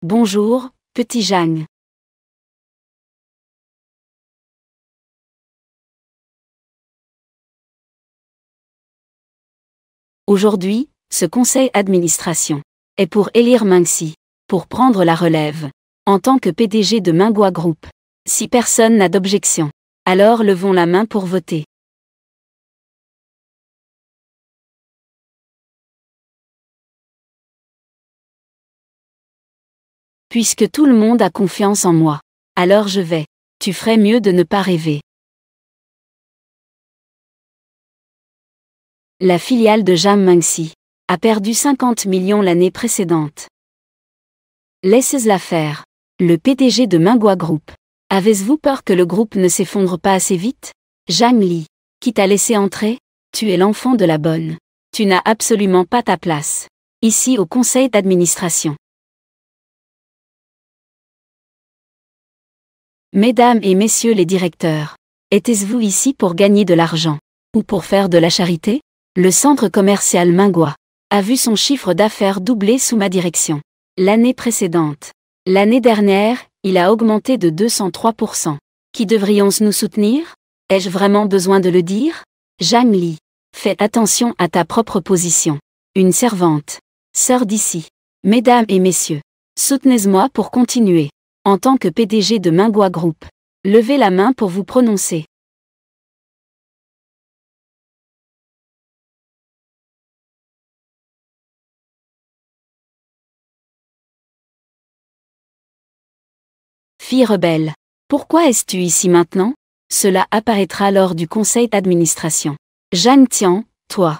Bonjour, petit Jang. Aujourd'hui, ce conseil d'administration est pour élire Mengxi, pour prendre la relève, en tant que PDG de Minghua Group. Si personne n'a d'objection, alors levons la main pour voter. Puisque tout le monde a confiance en moi, alors je vais. Tu ferais mieux de ne pas rêver. La filiale de Jiang Mengxi a perdu 50 millions l'année précédente. Laissez-la faire. Le PDG de Minghua Group. Avez-vous peur que le groupe ne s'effondre pas assez vite? Zhang Li, qui t'a laissé entrer? Tu es l'enfant de la bonne. Tu n'as absolument pas ta place ici au conseil d'administration. Mesdames et messieurs les directeurs, êtes-vous ici pour gagner de l'argent ou pour faire de la charité? Le centre commercial Minghua a vu son chiffre d'affaires doubler sous ma direction. L'année précédente. L'année dernière, il a augmenté de 203%. Qui devrions nous soutenir? Ai-je vraiment besoin de le dire? Zhang Li, fais attention à ta propre position. Une servante. Sœur d'ici. Mesdames et messieurs, soutenez-moi pour continuer. En tant que PDG de Minghua Group, levez la main pour vous prononcer. Fille rebelle. Pourquoi es-tu ici maintenant? Cela apparaîtra lors du conseil d'administration. Zhang Tian, toi,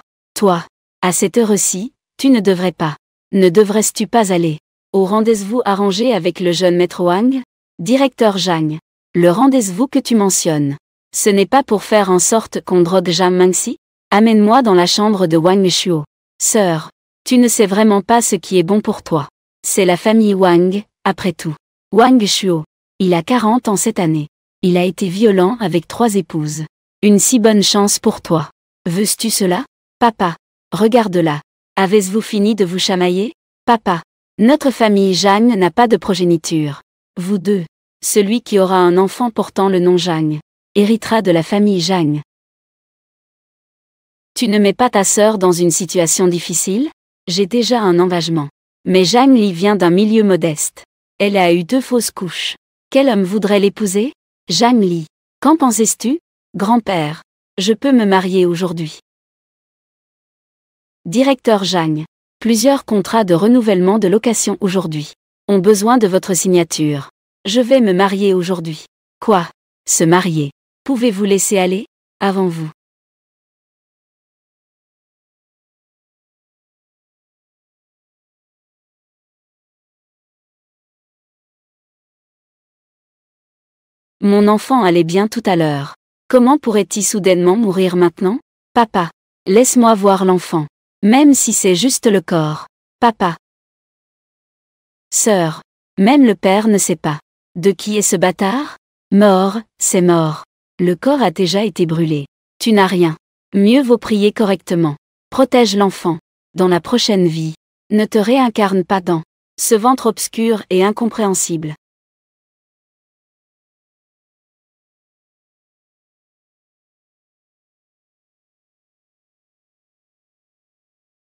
à cette heure-ci, tu ne devrais pas. Ne devrais-tu pas aller au rendez-vous arrangé avec le jeune maître Wang? Directeur Zhang. Le rendez-vous que tu mentionnes. Ce n'est pas pour faire en sorte qu'on drogue Jiang Mengxi? Amène-moi dans la chambre de Wang Shuo. Sœur, tu ne sais vraiment pas ce qui est bon pour toi. C'est la famille Wang, après tout. Wang Shuo. Il a 40 ans cette année. Il a été violent avec 3 épouses. Une si bonne chance pour toi. Veux-tu cela? Papa, regarde-la. Avez-vous fini de vous chamailler? Papa, notre famille Zhang n'a pas de progéniture. Vous deux, celui qui aura un enfant portant le nom Zhang, héritera de la famille Zhang. Tu ne mets pas ta sœur dans une situation difficile? J'ai déjà un engagement. Mais Zhang Li vient d'un milieu modeste. Elle a eu 2 fausses couches. Quel homme voudrait l'épouser? Zhang Li. Qu'en pensais-tu? Grand-père. Je peux me marier aujourd'hui. Directeur Zhang. Plusieurs contrats de renouvellement de location aujourd'hui ont besoin de votre signature. Je vais me marier aujourd'hui. Quoi? Se marier? Pouvez-vous laisser aller? Avant vous. Mon enfant allait bien tout à l'heure. Comment pourrait-il soudainement mourir maintenant? Papa, laisse-moi voir l'enfant. Même si c'est juste le corps. Papa. Sœur. Même le père ne sait pas. De qui est ce bâtard? Mort, c'est mort. Le corps a déjà été brûlé. Tu n'as rien. Mieux vaut prier correctement. Protège l'enfant. Dans la prochaine vie. Ne te réincarne pas dans ce ventre obscur et incompréhensible.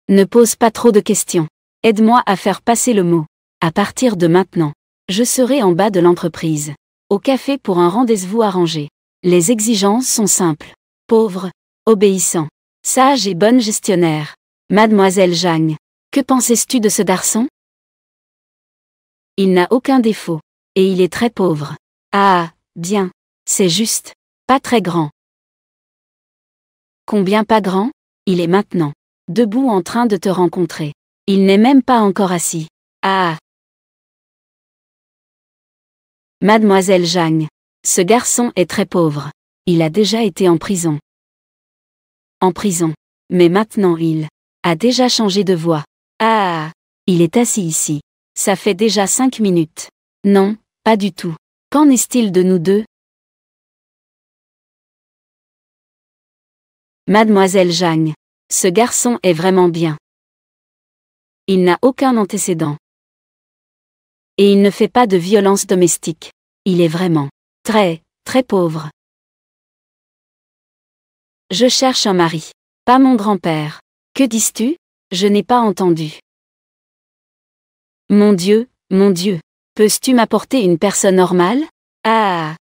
Ne pose pas trop de questions. Aide-moi à faire passer le mot. À partir de maintenant, je serai en bas de l'entreprise. Au café pour un rendez-vous arrangé. Les exigences sont simples. Pauvre, obéissant, sage et bonne gestionnaire. Mademoiselle Zhang, que pensais-tu de ce garçon? Il n'a aucun défaut. Et il est très pauvre. Ah, bien. C'est juste. Pas très grand. Combien pas grand? Il est maintenant debout en train de te rencontrer. Il n'est même pas encore assis. Ah! Mademoiselle Zhang. Ce garçon est très pauvre. Il a déjà été en prison. En prison. Mais maintenant il a déjà changé de voix. Ah! Il est assis ici. Ça fait déjà 5 minutes. Non, pas du tout. Qu'en est-il de nous deux? Mademoiselle Zhang. Ce garçon est vraiment bien. Il n'a aucun antécédent. Et il ne fait pas de violence domestique. Il est vraiment très, très pauvre. Je cherche un mari. Pas mon grand-père. Que dis-tu? Je n'ai pas entendu. Mon Dieu, peux-tu m'apporter une personne normale? Ah!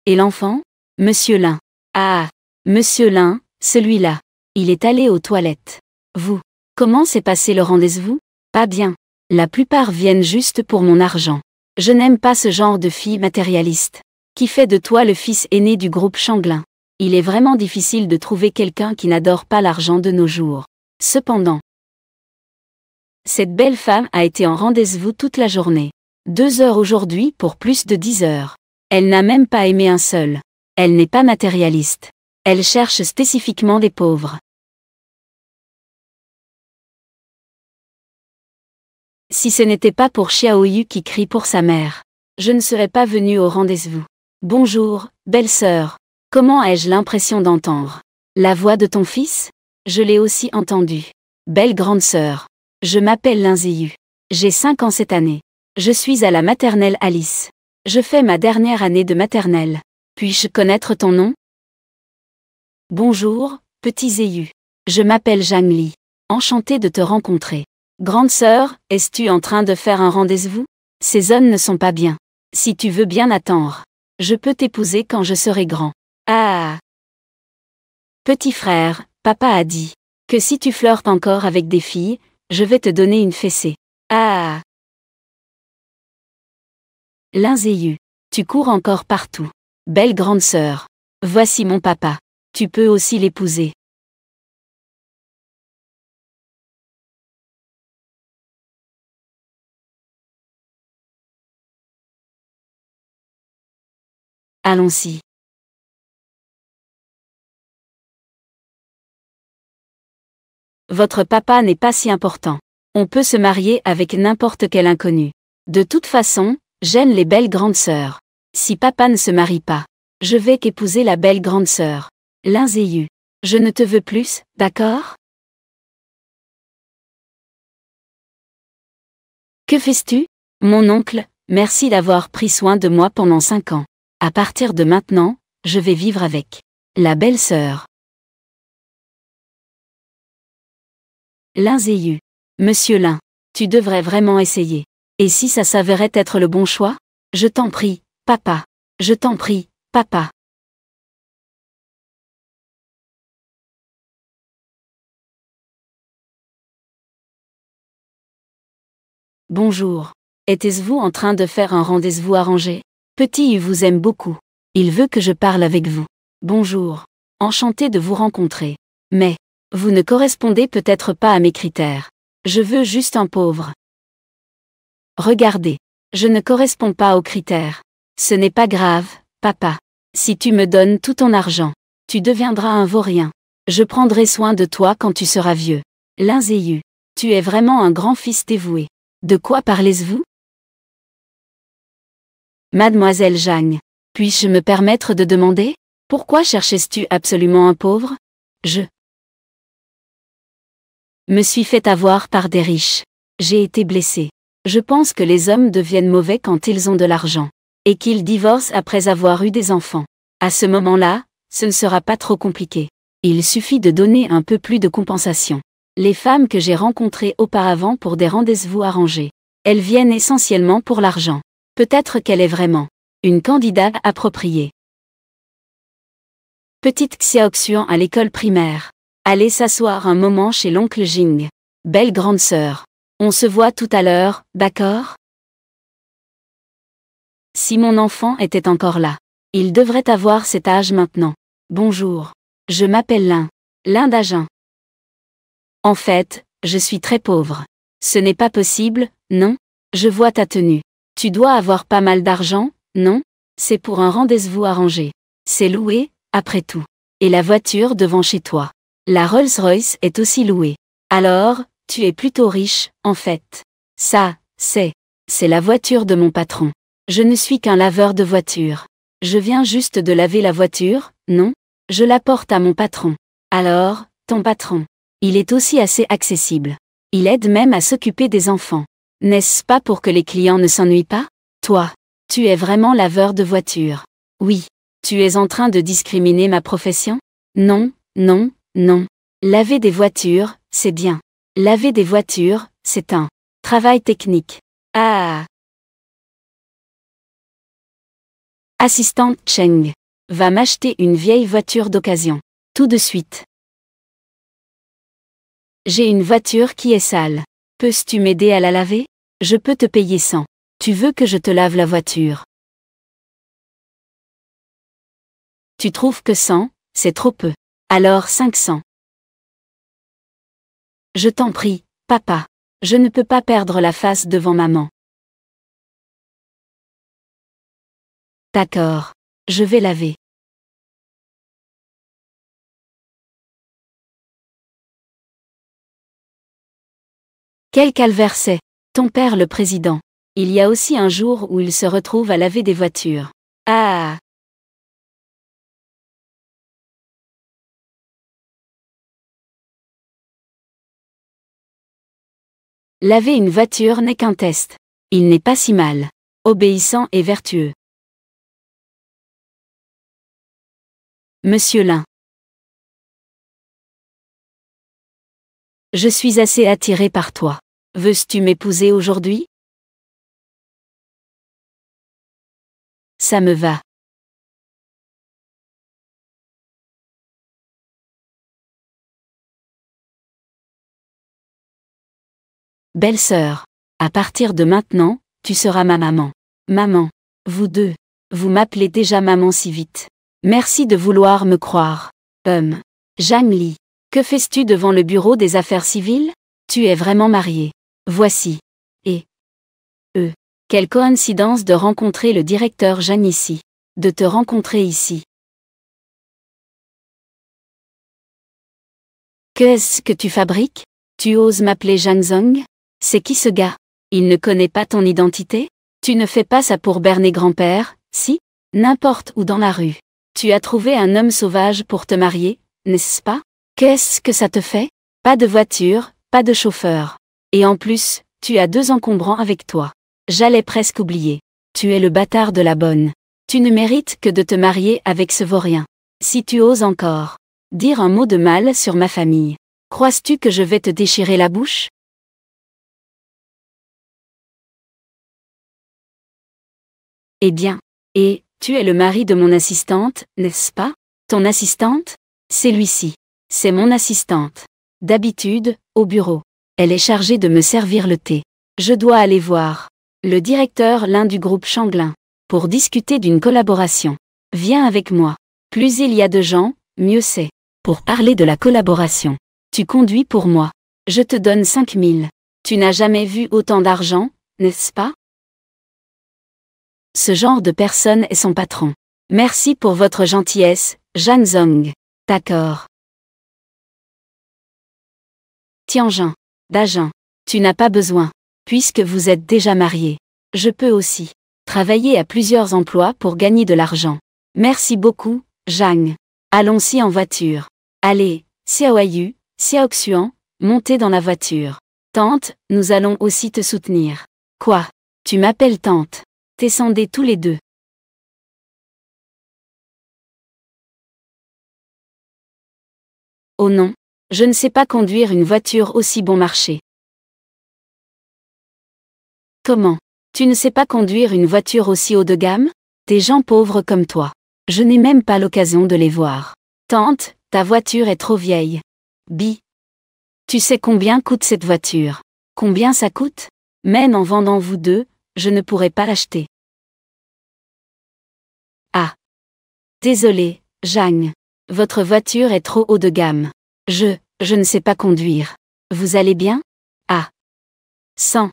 Et l'enfant? Monsieur Lin. Ah! Monsieur Lin, celui-là. Il est allé aux toilettes. Vous. Comment s'est passé le rendez-vous? Pas bien. La plupart viennent juste pour mon argent. Je n'aime pas ce genre de fille matérialiste. Qui fait de toi le fils aîné du groupe Changlin? Il est vraiment difficile de trouver quelqu'un qui n'adore pas l'argent de nos jours. Cependant, cette belle femme a été en rendez-vous toute la journée. 2 heures aujourd'hui pour plus de 10 heures. Elle n'a même pas aimé un seul. Elle n'est pas matérialiste. Elle cherche spécifiquement les pauvres. Si ce n'était pas pour Xiaoyu qui crie pour sa mère, je ne serais pas venue au rendez-vous. Bonjour, belle-sœur. Comment ai-je l'impression d'entendre la voix de ton fils? Je l'ai aussi entendue. Belle grande sœur. Je m'appelle Lin Ziyu. J'ai 5 ans cette année. Je suis à la maternelle Alice. Je fais ma dernière année de maternelle. Puis-je connaître ton nom? Bonjour, petit Ziyu. Je m'appelle Zhang Li. Enchantée de te rencontrer. Grande sœur, es-tu en train de faire un rendez-vous? Ces hommes ne sont pas bien. Si tu veux bien attendre, je peux t'épouser quand je serai grand. Ah! Petit frère, papa a dit que si tu flirtes encore avec des filles, je vais te donner une fessée. Ah! Lin Ziyu, tu cours encore partout. Belle grande sœur. Voici mon papa. Tu peux aussi l'épouser. Allons-y. Votre papa n'est pas si important. On peut se marier avec n'importe quel inconnu. De toute façon, j'aime les belles grandes sœurs. Si papa ne se marie pas, je vais qu'épouser la belle grande sœur. Lin Ziyu. Je ne te veux plus, d'accord? Que fais-tu? Mon oncle, merci d'avoir pris soin de moi pendant 5 ans. À partir de maintenant, je vais vivre avec la belle-sœur. Lin Ziyu. Monsieur Lin, tu devrais vraiment essayer. Et si ça s'avérait être le bon choix? Je t'en prie, papa. Je t'en prie, papa. Bonjour. Êtes-vous en train de faire un rendez-vous arrangé? Petit Yu vous aime beaucoup. Il veut que je parle avec vous. Bonjour. Enchanté de vous rencontrer. Mais, vous ne correspondez peut-être pas à mes critères. Je veux juste un pauvre. Regardez. Je ne corresponds pas aux critères. Ce n'est pas grave, papa. Si tu me donnes tout ton argent, tu deviendras un vaurien. Je prendrai soin de toi quand tu seras vieux. Lin Ziyu. Tu es vraiment un grand fils dévoué. De quoi parlez-vous? Mademoiselle Zhang. Puis-je me permettre de demander? Pourquoi cherches-tu absolument un pauvre? Je me suis fait avoir par des riches. J'ai été blessée. Je pense que les hommes deviennent mauvais quand ils ont de l'argent. Et qu'ils divorcent après avoir eu des enfants. À ce moment-là, ce ne sera pas trop compliqué. Il suffit de donner un peu plus de compensation. Les femmes que j'ai rencontrées auparavant pour des rendez-vous arrangés, elles viennent essentiellement pour l'argent. Peut-être qu'elle est vraiment une candidate appropriée. Petite Xiaoxian à l'école primaire. Allez s'asseoir un moment chez l'oncle Jing. Belle grande sœur. On se voit tout à l'heure, d'accord? Si mon enfant était encore là. Il devrait avoir cet âge maintenant. Bonjour. Je m'appelle Lin d'Agen. En fait, je suis très pauvre. Ce n'est pas possible, non? Je vois ta tenue. Tu dois avoir pas mal d'argent, non? C'est pour un rendez-vous arrangé. C'est loué, après tout. Et la voiture devant chez toi. La Rolls-Royce est aussi louée. Alors, tu es plutôt riche, en fait. Ça, c'est la voiture de mon patron. Je ne suis qu'un laveur de voitures. Je viens juste de laver la voiture, non? Je la porte à mon patron. Alors, ton patron. Il est aussi assez accessible. Il aide même à s'occuper des enfants. N'est-ce pas pour que les clients ne s'ennuient pas? Toi, tu es vraiment laveur de voitures. Oui. Tu es en train de discriminer ma profession? Non, non, non. Laver des voitures, c'est bien. Laver des voitures, c'est un travail technique. Ah! Assistante Cheng. Va m'acheter une vieille voiture d'occasion. Tout de suite. J'ai une voiture qui est sale. Peux-tu m'aider à la laver? Je peux te payer 100. Tu veux que je te lave la voiture? Tu trouves que 100, c'est trop peu. Alors 500. Je t'en prie, papa. Je ne peux pas perdre la face devant maman. D'accord. Je vais laver. Quel calvaire c'est, ton père le président. Il y a aussi un jour où il se retrouve à laver des voitures. Ah! Laver une voiture n'est qu'un test. Il n'est pas si mal. Obéissant et vertueux. Monsieur Lin. Je suis assez attiré par toi. Veux-tu m'épouser aujourd'hui? Ça me va. Belle-sœur. À partir de maintenant, tu seras ma maman. Maman. Vous deux. Vous m'appelez déjà maman si vite. Merci de vouloir me croire. Zhang Li. Que fais-tu devant le bureau des affaires civiles? Tu es vraiment mariée. Voici. Et. Quelle coïncidence de rencontrer le directeur Zhang ici. De te rencontrer ici. Qu'est-ce que tu fabriques? Tu oses m'appeler Zhang Zong? C'est qui ce gars? Il ne connaît pas ton identité? Tu ne fais pas ça pour berner grand-père, si? N'importe où dans la rue. Tu as trouvé un homme sauvage pour te marier, n'est-ce pas? Qu'est-ce que ça te fait? Pas de voiture, pas de chauffeur. Et en plus, tu as 2 encombrants avec toi. J'allais presque oublier. Tu es le bâtard de la bonne. Tu ne mérites que de te marier avec ce vaurien. Si tu oses encore dire un mot de mal sur ma famille, crois-tu que je vais te déchirer la bouche? Eh bien, et, tu es le mari de mon assistante, n'est-ce pas? Ton assistante? C'est lui-ci. C'est mon assistante. D'habitude, au bureau. Elle est chargée de me servir le thé. Je dois aller voir le directeur Lin du groupe Shanglin pour discuter d'une collaboration. Viens avec moi. Plus il y a de gens, mieux c'est. Pour parler de la collaboration. Tu conduis pour moi. Je te donne 5000. Tu n'as jamais vu autant d'argent, n'est-ce pas? Ce genre de personne est son patron. Merci pour votre gentillesse, Zhang Zong. D'accord. Tianjin. Dagen. Tu n'as pas besoin. Puisque vous êtes déjà marié. Je peux aussi travailler à plusieurs emplois pour gagner de l'argent. Merci beaucoup, Zhang. Allons-y en voiture. Allez, Xiaoyu, Xiaoxuan, montez dans la voiture. Tante, nous allons aussi te soutenir. Quoi? Tu m'appelles tante. Descendez tous les deux. Oh non, je ne sais pas conduire une voiture aussi bon marché. Comment? Tu ne sais pas conduire une voiture aussi haut de gamme? Des gens pauvres comme toi. Je n'ai même pas l'occasion de les voir. Tante, ta voiture est trop vieille. Bi. Tu sais combien coûte cette voiture? Combien ça coûte? Même en vendant vous deux, je ne pourrais pas l'acheter. Ah. Désolé, Zhang. Votre voiture est trop haut de gamme. Je ne sais pas conduire. Vous allez bien? Ah. 100.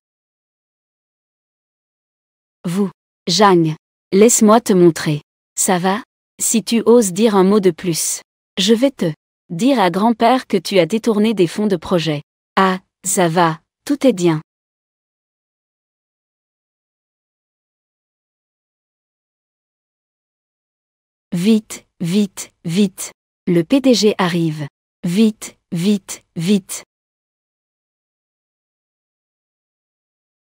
Vous. Jang. Laisse-moi te montrer. Ça va? Si tu oses dire un mot de plus. Je vais te dire à grand-père que tu as détourné des fonds de projet. Ah, ça va, tout est bien. Vite, vite, vite. Le PDG arrive. Vite, vite, vite.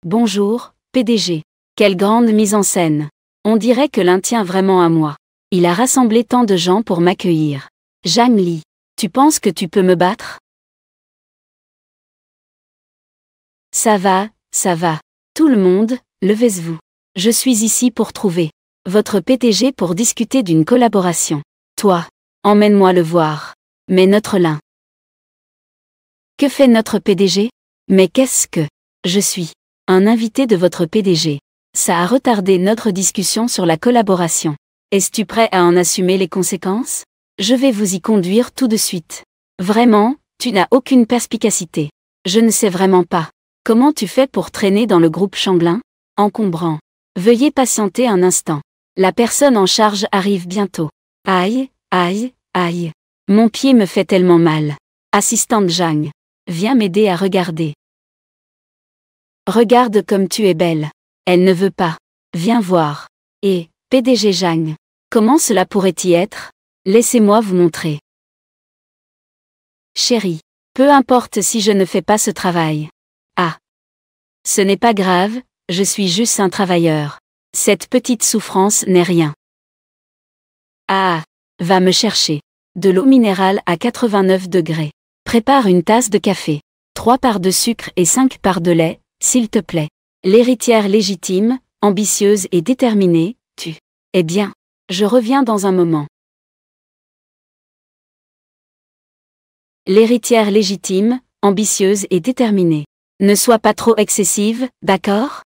Bonjour, PDG. Quelle grande mise en scène. On dirait que l'un tient vraiment à moi. Il a rassemblé tant de gens pour m'accueillir. Jang Lee, tu penses que tu peux me battre? Ça va, ça va. Tout le monde, levez-vous. Je suis ici pour trouver votre PDG pour discuter d'une collaboration. Toi, emmène-moi le voir. Mais notre Lin. Que fait notre PDG? Mais qu'est-ce que je suis? Un invité de votre PDG. Ça a retardé notre discussion sur la collaboration. Es-tu prêt à en assumer les conséquences? Je vais vous y conduire tout de suite. Vraiment, tu n'as aucune perspicacité. Je ne sais vraiment pas. Comment tu fais pour traîner dans le groupe Shanglin? Encombrant. Veuillez patienter un instant. La personne en charge arrive bientôt. Aïe, aïe, aïe. Mon pied me fait tellement mal. Assistante Jang. Viens m'aider à regarder. Regarde comme tu es belle. Elle ne veut pas. Viens voir. Et, PDG Jang. Comment cela pourrait-y être? Laissez-moi vous montrer. Chérie. Peu importe si je ne fais pas ce travail. Ah. Ce n'est pas grave, je suis juste un travailleur. Cette petite souffrance n'est rien. Ah. Va me chercher. De l'eau minérale à 89 degrés. Prépare une tasse de café. 3 parts de sucre et 5 parts de lait, s'il te plaît. L'héritière légitime, ambitieuse et déterminée, tu. Eh bien, je reviens dans un moment. L'héritière légitime, ambitieuse et déterminée. Ne sois pas trop excessive, d'accord?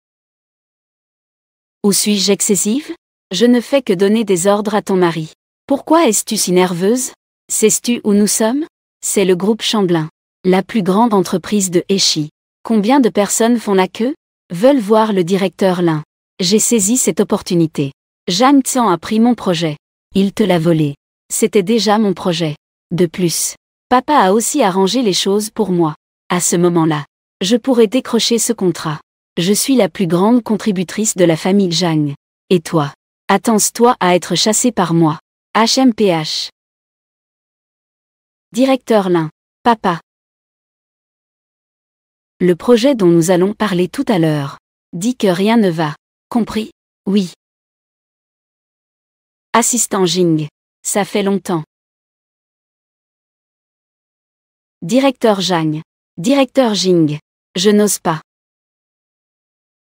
Ou suis-je excessive? Je ne fais que donner des ordres à ton mari. Pourquoi es-tu si nerveuse? Sais-tu où nous sommes? C'est le groupe Shanglin. La plus grande entreprise de Hechi. Combien de personnes font la queue? Veulent voir le directeur Lin. J'ai saisi cette opportunité. Jang Tian a pris mon projet. Il te l'a volé. C'était déjà mon projet. De plus, papa a aussi arrangé les choses pour moi. À ce moment-là, je pourrais décrocher ce contrat. Je suis la plus grande contributrice de la famille Jang. Et toi? Attends-toi à être chassé par moi. HMPH. Directeur Lin. Papa. Le projet dont nous allons parler tout à l'heure. Dit que rien ne va. Compris? Oui. Assistant Jing. Ça fait longtemps. Directeur Jang. Directeur Jing. Je n'ose pas.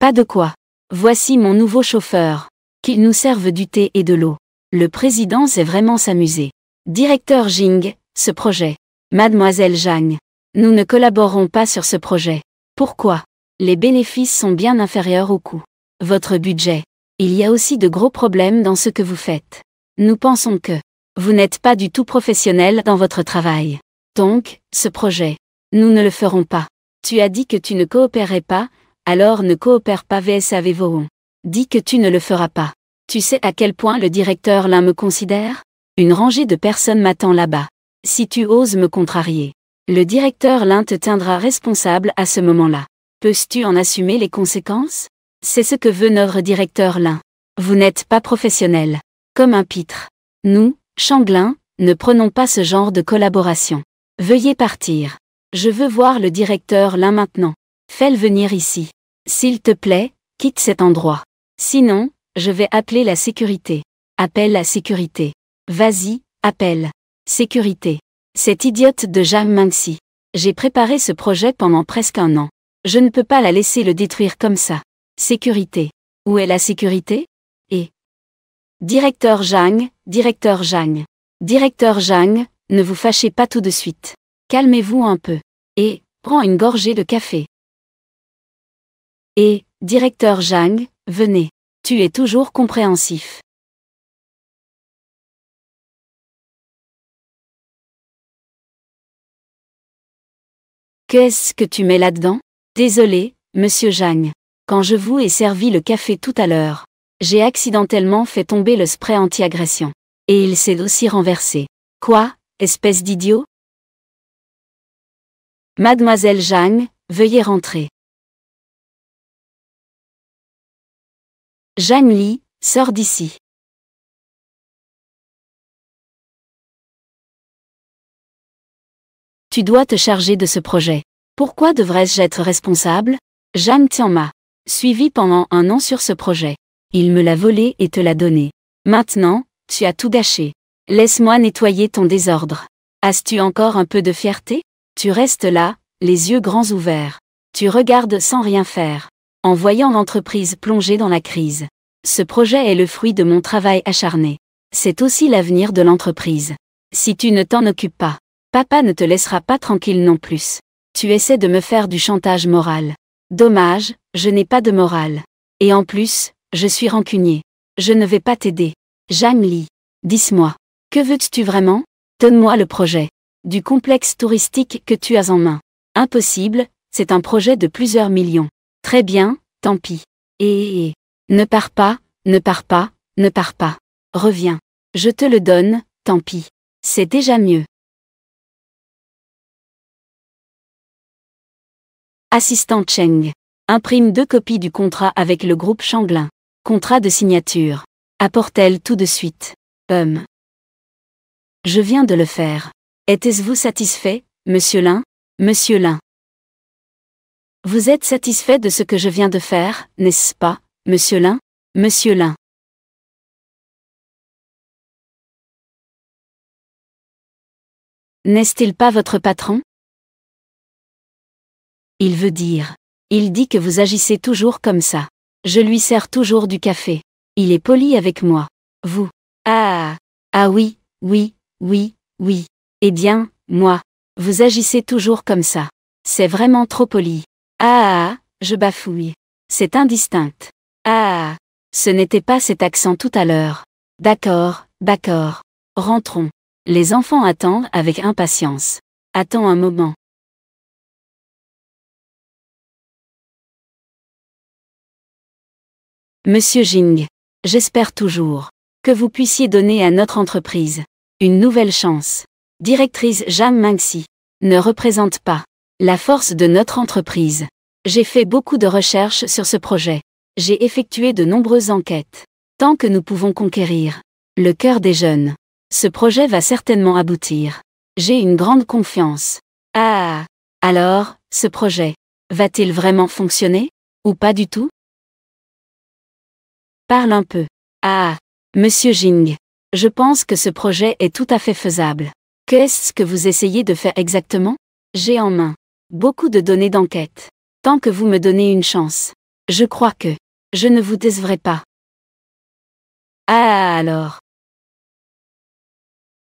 Pas de quoi. Voici mon nouveau chauffeur. Qu'il nous serve du thé et de l'eau. Le président sait vraiment s'amuser. Directeur Jing, ce projet. Mademoiselle Jang. Nous ne collaborons pas sur ce projet. Pourquoi? Les bénéfices sont bien inférieurs aux coûts. Votre budget. Il y a aussi de gros problèmes dans ce que vous faites. Nous pensons que vous n'êtes pas du tout professionnel dans votre travail. Donc, ce projet. Nous ne le ferons pas. Tu as dit que tu ne coopérerais pas, alors ne coopère pas vs avec Voon. Dis que tu ne le feras pas. Tu sais à quel point le directeur Lin me considère? Une rangée de personnes m'attend là-bas. Si tu oses me contrarier, le directeur Lin te tiendra responsable à ce moment-là. Peux-tu en assumer les conséquences? C'est ce que veut notre directeur Lin. Vous n'êtes pas professionnel. Comme un pitre. Nous, Shanglin, ne prenons pas ce genre de collaboration. Veuillez partir. Je veux voir le directeur Lin maintenant. Fais-le venir ici. S'il te plaît, quitte cet endroit. Sinon, je vais appeler la sécurité. Appelle la sécurité. Vas-y, appelle. Sécurité. Cette idiote de Jang Mangxi. J'ai préparé ce projet pendant presque un an. Je ne peux pas la laisser le détruire comme ça. Sécurité. Où est la sécurité? Et Directeur Jang, Directeur Jang. Directeur Jang, ne vous fâchez pas tout de suite. Calmez-vous un peu. Et, prends une gorgée de café. Et, Directeur Jang, venez. Tu es toujours compréhensif. Qu'est-ce que tu mets là-dedans? Désolé, Monsieur Jang. Quand je vous ai servi le café tout à l'heure, j'ai accidentellement fait tomber le spray anti-agression. Et il s'est aussi renversé. Quoi, espèce d'idiot? Mademoiselle Zhang, veuillez rentrer. Zhang Li, sors d'ici. Tu dois te charger de ce projet. Pourquoi devrais-je être responsable? Zhang Tian m'a suivi pendant 1 an sur ce projet. Il me l'a volé et te l'a donné. Maintenant, tu as tout gâché. Laisse-moi nettoyer ton désordre. As-tu encore un peu de fierté? Tu restes là, les yeux grands ouverts. Tu regardes sans rien faire. En voyant l'entreprise plonger dans la crise. Ce projet est le fruit de mon travail acharné. C'est aussi l'avenir de l'entreprise. Si tu ne t'en occupes pas, papa ne te laissera pas tranquille non plus. Tu essaies de me faire du chantage moral. Dommage, je n'ai pas de morale. Et en plus, je suis rancunier. Je ne vais pas t'aider. Zhang Li, dis-moi, que veux-tu vraiment? Donne-moi le projet du complexe touristique que tu as en main. Impossible, c'est un projet de plusieurs millions. Très bien, tant pis. Et ne pars pas, ne pars pas, ne pars pas. Reviens. Je te le donne, tant pis. C'est déjà mieux. Assistant Cheng. Imprime 2 copies du contrat avec le groupe Changlin. Contrat de signature. Apporte-t-elle tout de suite. Je viens de le faire. Êtes-vous satisfait, monsieur Lin? Monsieur Lin. Vous êtes satisfait de ce que je viens de faire, n'est-ce pas, monsieur Lin? Monsieur Lin. N'est-il pas votre patron? Il veut dire. Il dit que vous agissez toujours comme ça. Je lui sers toujours du café. Il est poli avec moi. Vous. Ah. Ah oui, oui, oui, oui. Eh bien, moi. Vous agissez toujours comme ça. C'est vraiment trop poli. Ah, je bafouille. C'est indistinct. Ah. Ce n'était pas cet accent tout à l'heure. D'accord, d'accord. Rentrons. Les enfants attendent avec impatience. Attends un moment. Monsieur Jing, j'espère toujours que vous puissiez donner à notre entreprise une nouvelle chance. Directrice Zhang Mengxi ne représente pas la force de notre entreprise. J'ai fait beaucoup de recherches sur ce projet. J'ai effectué de nombreuses enquêtes. Tant que nous pouvons conquérir le cœur des jeunes, ce projet va certainement aboutir. J'ai une grande confiance. Ah! Alors, ce projet va-t-il vraiment fonctionner? Ou pas du tout? Parle un peu. Ah, monsieur Jing. Je pense que ce projet est tout à fait faisable. Qu'est-ce que vous essayez de faire exactement? J'ai en main beaucoup de données d'enquête. Tant que vous me donnez une chance, je crois que je ne vous décevrai pas. Ah alors.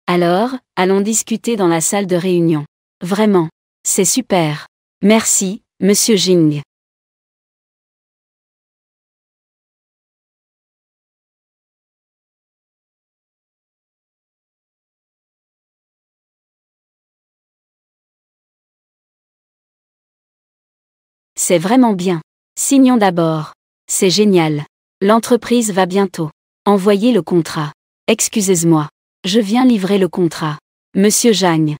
Alors, allons discuter dans la salle de réunion. Vraiment. C'est super. Merci, monsieur Jing. C'est vraiment bien. Signons d'abord. C'est génial. L'entreprise va bientôt envoyer le contrat. Excusez-moi. Je viens livrer le contrat. Monsieur Zhang.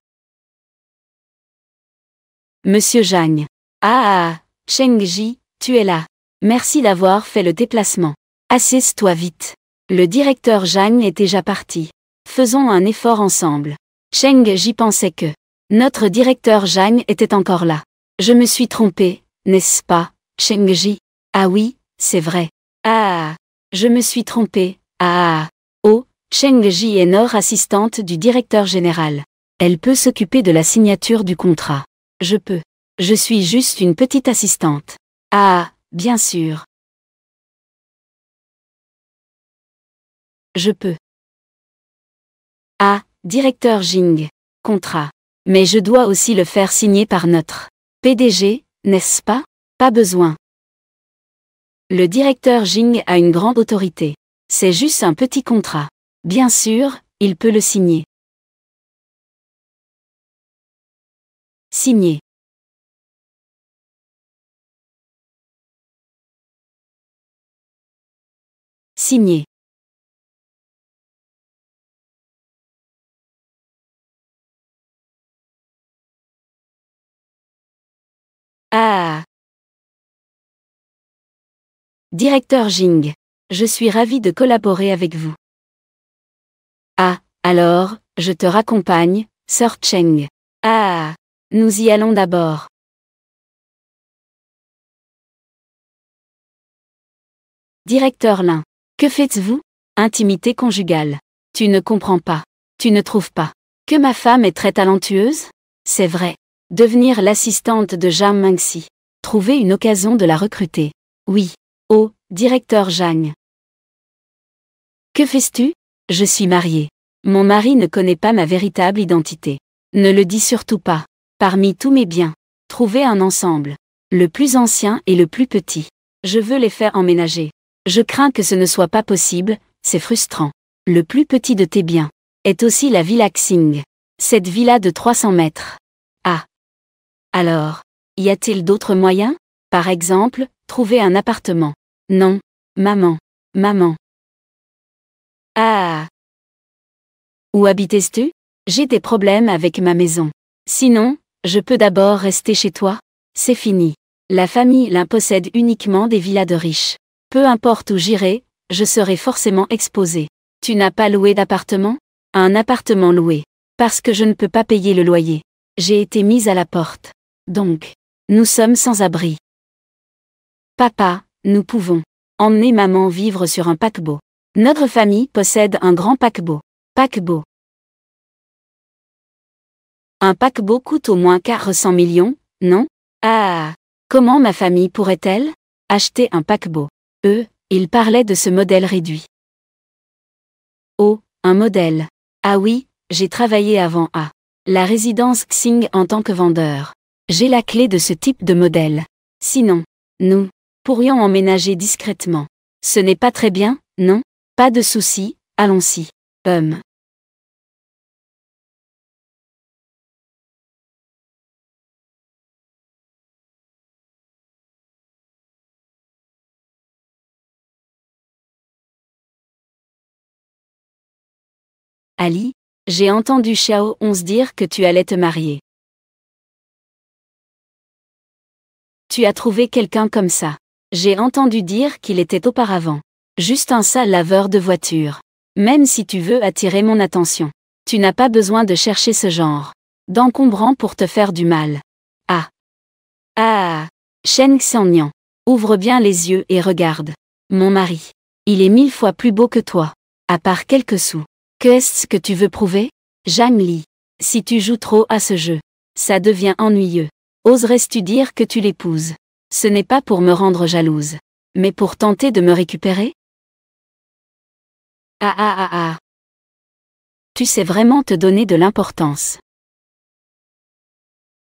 Monsieur Zhang. Ah, Cheng-Ji, tu es là. Merci d'avoir fait le déplacement. Assieds-toi vite. Le directeur Zhang est déjà parti. Faisons un effort ensemble. Cheng-Ji pensait que notre directeur Zhang était encore là. Je me suis trompé, n'est-ce pas, Cheng-Ji? Ah oui, c'est vrai. Ah, je me suis trompé. Ah, oh, Cheng-Ji est Nord assistante du directeur général. Elle peut s'occuper de la signature du contrat. Je peux. Je suis juste une petite assistante. Ah, bien sûr. Je peux. Ah, directeur Jing. Contrat. Mais je dois aussi le faire signer par notre PDG, n'est-ce pas? Pas besoin. Le directeur Jing a une grande autorité. C'est juste un petit contrat. Bien sûr, il peut le signer. Signer. Signé. Ah. Directeur Jing. Je suis ravi de collaborer avec vous. Ah, alors, je te raccompagne, Sir Cheng. Ah. Nous y allons d'abord. Directeur Lin. Que faites-vous? Intimité conjugale. Tu ne comprends pas. Tu ne trouves pas que ma femme est très talentueuse? C'est vrai. Devenir l'assistante de Zhang Mengxi. Trouver une occasion de la recruter. Oui. Oh, directeur Zhang. Que fais-tu? Je suis mariée. Mon mari ne connaît pas ma véritable identité. Ne le dis surtout pas. Parmi tous mes biens, trouver un ensemble. Le plus ancien et le plus petit. Je veux les faire emménager. Je crains que ce ne soit pas possible, c'est frustrant. Le plus petit de tes biens est aussi la villa Xing. Cette villa de 300 mètres. Ah. Alors, y a-t-il d'autres moyens? Par exemple, trouver un appartement. Non. Maman. Maman. Ah. Où habites-tu? J'ai des problèmes avec ma maison. Sinon, je peux d'abord rester chez toi? C'est fini. La famille Lin possède uniquement des villas de riches. Peu importe où j'irai, je serai forcément exposé. Tu n'as pas loué d'appartement? Un appartement loué. Parce que je ne peux pas payer le loyer. J'ai été mise à la porte. Donc, nous sommes sans abri. Papa, nous pouvons emmener maman vivre sur un paquebot. Notre famille possède un grand paquebot. Paquebot. Un paquebot coûte au moins 400 millions, non? Ah. Comment ma famille pourrait-elle acheter un paquebot? Il parlait de ce modèle réduit. Oh, un modèle. Ah oui, j'ai travaillé avant à la résidence Xing en tant que vendeur. J'ai la clé de ce type de modèle. Sinon, nous pourrions emménager discrètement. Ce n'est pas très bien, non? Pas de souci, allons-y. Ali, j'ai entendu Xiao 11 dire que tu allais te marier. Tu as trouvé quelqu'un comme ça? J'ai entendu dire qu'il était auparavant juste un sale laveur de voiture. Même si tu veux attirer mon attention, tu n'as pas besoin de chercher ce genre d'encombrant pour te faire du mal. Ah. Ah. Shen Xiannian. Ouvre bien les yeux et regarde. Mon mari. Il est 1000 fois plus beau que toi. À part quelques sous. Qu'est-ce que tu veux prouver? Zhang Li. Si tu joues trop à ce jeu, ça devient ennuyeux. Oserais-tu dire que tu l'épouses? Ce n'est pas pour me rendre jalouse, mais pour tenter de me récupérer? Ah ah ah ah. Tu sais vraiment te donner de l'importance.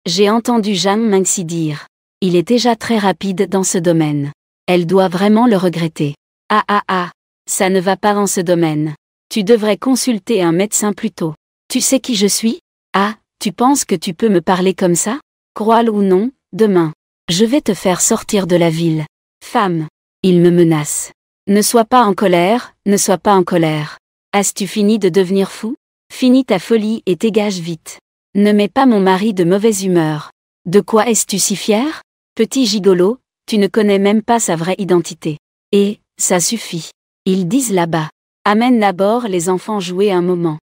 J'ai entendu Zhang Mengxi dire. Il est déjà très rapide dans ce domaine. Elle doit vraiment le regretter. Ah ah ah. Ça ne va pas dans ce domaine. Tu devrais consulter un médecin plutôt. Tu sais qui je suis? Ah, tu penses que tu peux me parler comme ça? Crois-le ou non, demain, je vais te faire sortir de la ville. Femme. Il me menace. Ne sois pas en colère, ne sois pas en colère. As-tu fini de devenir fou? Finis ta folie et dégage vite. Ne mets pas mon mari de mauvaise humeur. De quoi es-tu si fier? Petit gigolo, tu ne connais même pas sa vraie identité. Et, ça suffit. Ils disent là-bas. Amène d'abord les enfants jouer un moment.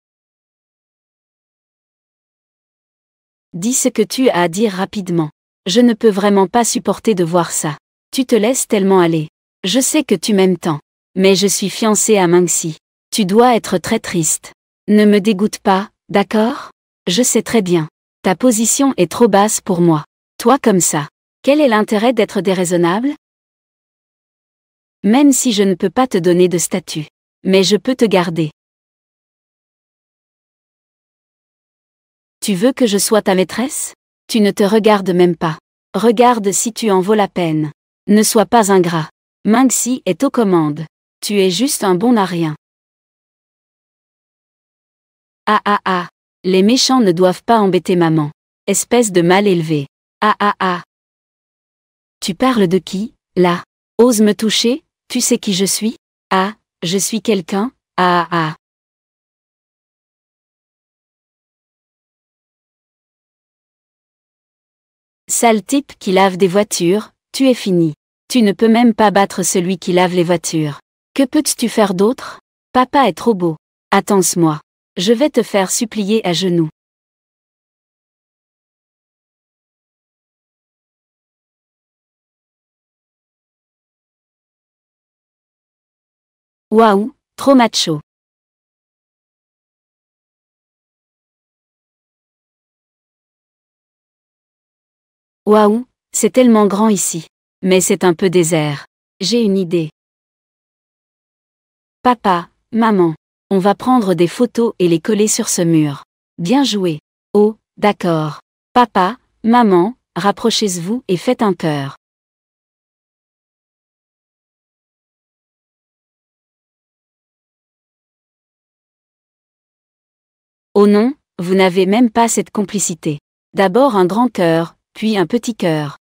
Dis ce que tu as à dire rapidement. Je ne peux vraiment pas supporter de voir ça. Tu te laisses tellement aller. Je sais que tu m'aimes tant. Mais je suis fiancée à Mengxi. Tu dois être très triste. Ne me dégoûte pas, d'accord? Je sais très bien. Ta position est trop basse pour moi. Toi comme ça. Quel est l'intérêt d'être déraisonnable? Même si je ne peux pas te donner de statut. Mais je peux te garder. Tu veux que je sois ta maîtresse? Tu ne te regardes même pas. Regarde si tu en vaux la peine. Ne sois pas ingrat. Mengxi est aux commandes. Tu es juste un bon à rien. Ah ah ah. Les méchants ne doivent pas embêter maman. Espèce de mal élevé. Ah ah ah. Tu parles de qui, là? Ose me toucher, tu sais qui je suis? Ah, Je suis quelqu'un, ah ah. Sale type qui lave des voitures, tu es fini. Tu ne peux même pas battre celui qui lave les voitures. Que peux-tu faire d'autre? Papa est trop beau. Attends-moi. Je vais te faire supplier à genoux. Waouh, trop macho. Waouh, c'est tellement grand ici. Mais c'est un peu désert. J'ai une idée. Papa, maman, on va prendre des photos et les coller sur ce mur. Bien joué. Oh, d'accord. Papa, maman, rapprochez-vous et faites un cœur. Oh non, vous n'avez même pas cette complicité. D'abord un grand cœur, puis un petit cœur.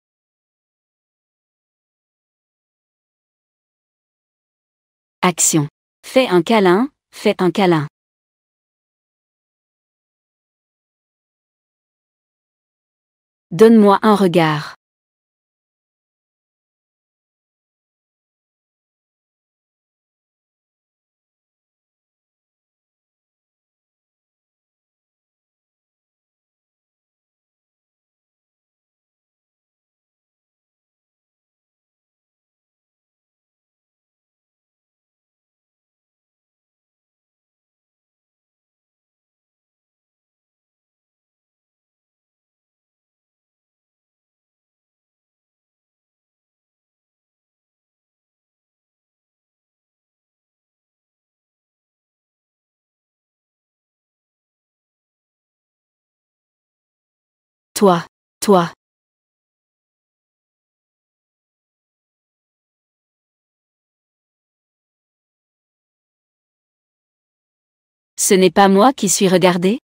Action. Fais un câlin, fais un câlin. Donne-moi un regard. Toi, toi. Ce n'est pas moi qui suis regardé?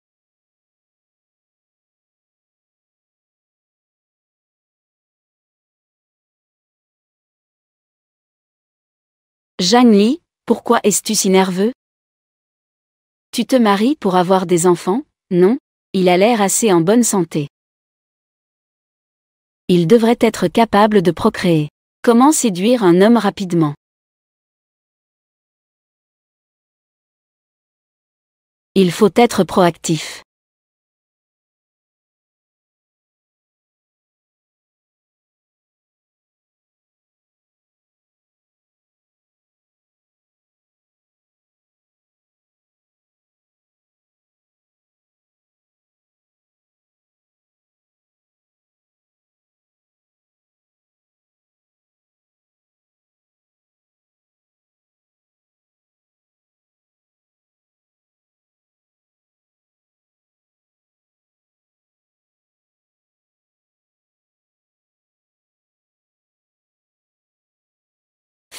Zhang Li, pourquoi es-tu si nerveux? Tu te maries pour avoir des enfants, non? Il a l'air assez en bonne santé. Il devrait être capable de procréer. Comment séduire un homme rapidement? Il faut être proactif.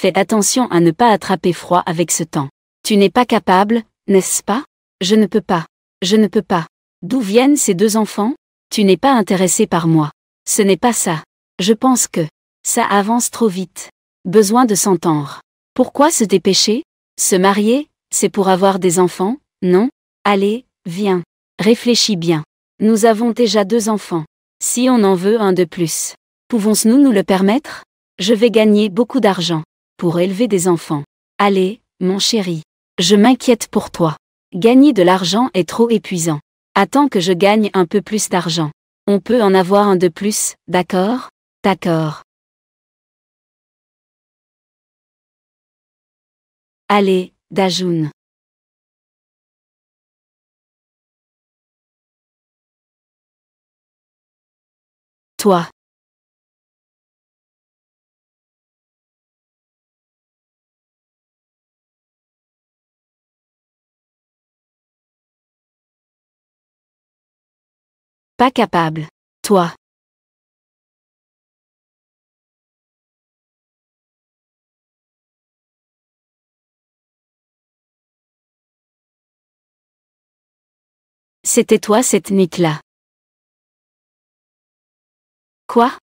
Fais attention à ne pas attraper froid avec ce temps. Tu n'es pas capable, n'est-ce pas? Je ne peux pas. Je ne peux pas. D'où viennent ces deux enfants? Tu n'es pas intéressé par moi. Ce n'est pas ça. Je pense que ça avance trop vite. Besoin de s'entendre. Pourquoi se dépêcher? Se marier, c'est pour avoir des enfants, non? Allez, viens. Réfléchis bien. Nous avons déjà deux enfants. Si on en veut un de plus, pouvons-nous nous le permettre? Je vais gagner beaucoup d'argent pour élever des enfants. Allez, mon chéri. Je m'inquiète pour toi. Gagner de l'argent est trop épuisant. Attends que je gagne un peu plus d'argent. On peut en avoir un de plus, d'accord? D'accord. Allez, Dajun. Toi. Pas capable. Toi. C'était toi cette nuit-là. Quoi?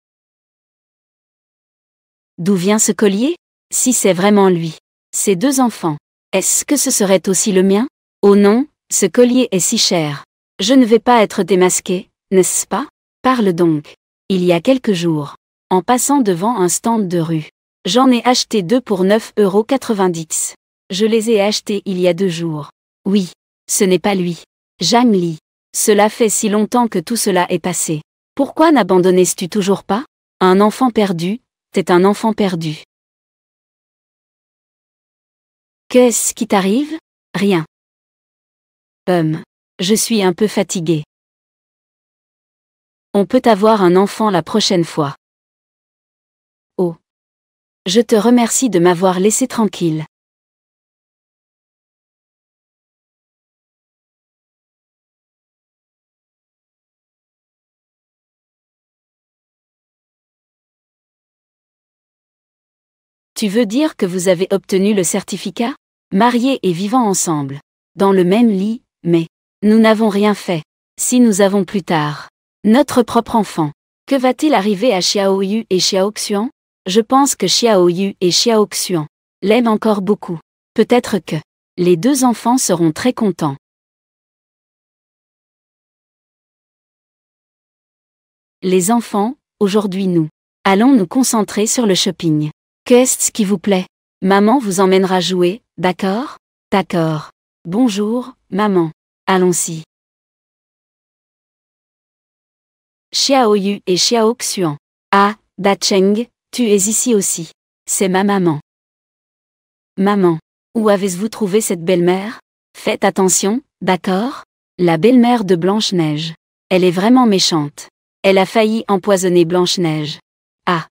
D'où vient ce collier? Si c'est vraiment lui. Ses deux enfants. Est-ce que ce serait aussi le mien? Oh non, ce collier est si cher. Je ne vais pas être démasqué, n'est-ce pas? Parle donc. Il y a quelques jours, en passant devant un stand de rue, j'en ai acheté 2 pour 9,90 €. Je les ai achetés il y a 2 jours. Oui, ce n'est pas lui. Zhang Li. Cela fait si longtemps que tout cela est passé. Pourquoi n'abandonnes-tu toujours pas? Un enfant perdu, t'es un enfant perdu. Qu'est-ce qui t'arrive? Rien. Je suis un peu fatigué. On peut avoir un enfant la prochaine fois. Oh. Je te remercie de m'avoir laissé tranquille. Tu veux dire que vous avez obtenu le certificat? Mariés et vivant ensemble. Dans le même lit, mais nous n'avons rien fait. Si nous avons plus tard notre propre enfant, que va-t-il arriver à Xiao Yu et Xiao Xuan? Je pense que Xiao Yu et Xiao Xuan l'aiment encore beaucoup. Peut-être que les 2 enfants seront très contents. Les enfants, aujourd'hui nous allons nous concentrer sur le shopping. Qu'est-ce qui vous plaît? Maman vous emmènera jouer, d'accord? D'accord. Bonjour, maman. Allons-y. Xiao Yu et Xiao Xuan. Ah, Dacheng, tu es ici aussi. C'est ma maman. Maman, où avez-vous trouvé cette belle-mère? Faites attention, d'accord? La belle-mère de Blanche-Neige. Elle est vraiment méchante. Elle a failli empoisonner Blanche-Neige. Ah.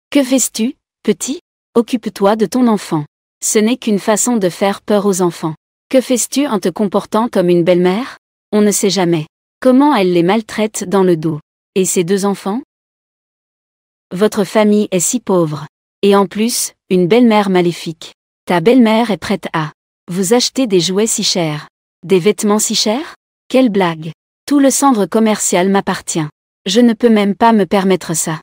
Que fais-tu, petit? Occupe-toi de ton enfant. Ce n'est qu'une façon de faire peur aux enfants. Que fais-tu en te comportant comme une belle-mère? On ne sait jamais. Comment elle les maltraite dans le dos. Et ces 2 enfants? Votre famille est si pauvre. Et en plus, une belle-mère maléfique. Ta belle-mère est prête à vous acheter des jouets si chers. Des vêtements si chers? Quelle blague. Tout le centre commercial m'appartient. Je ne peux même pas me permettre ça.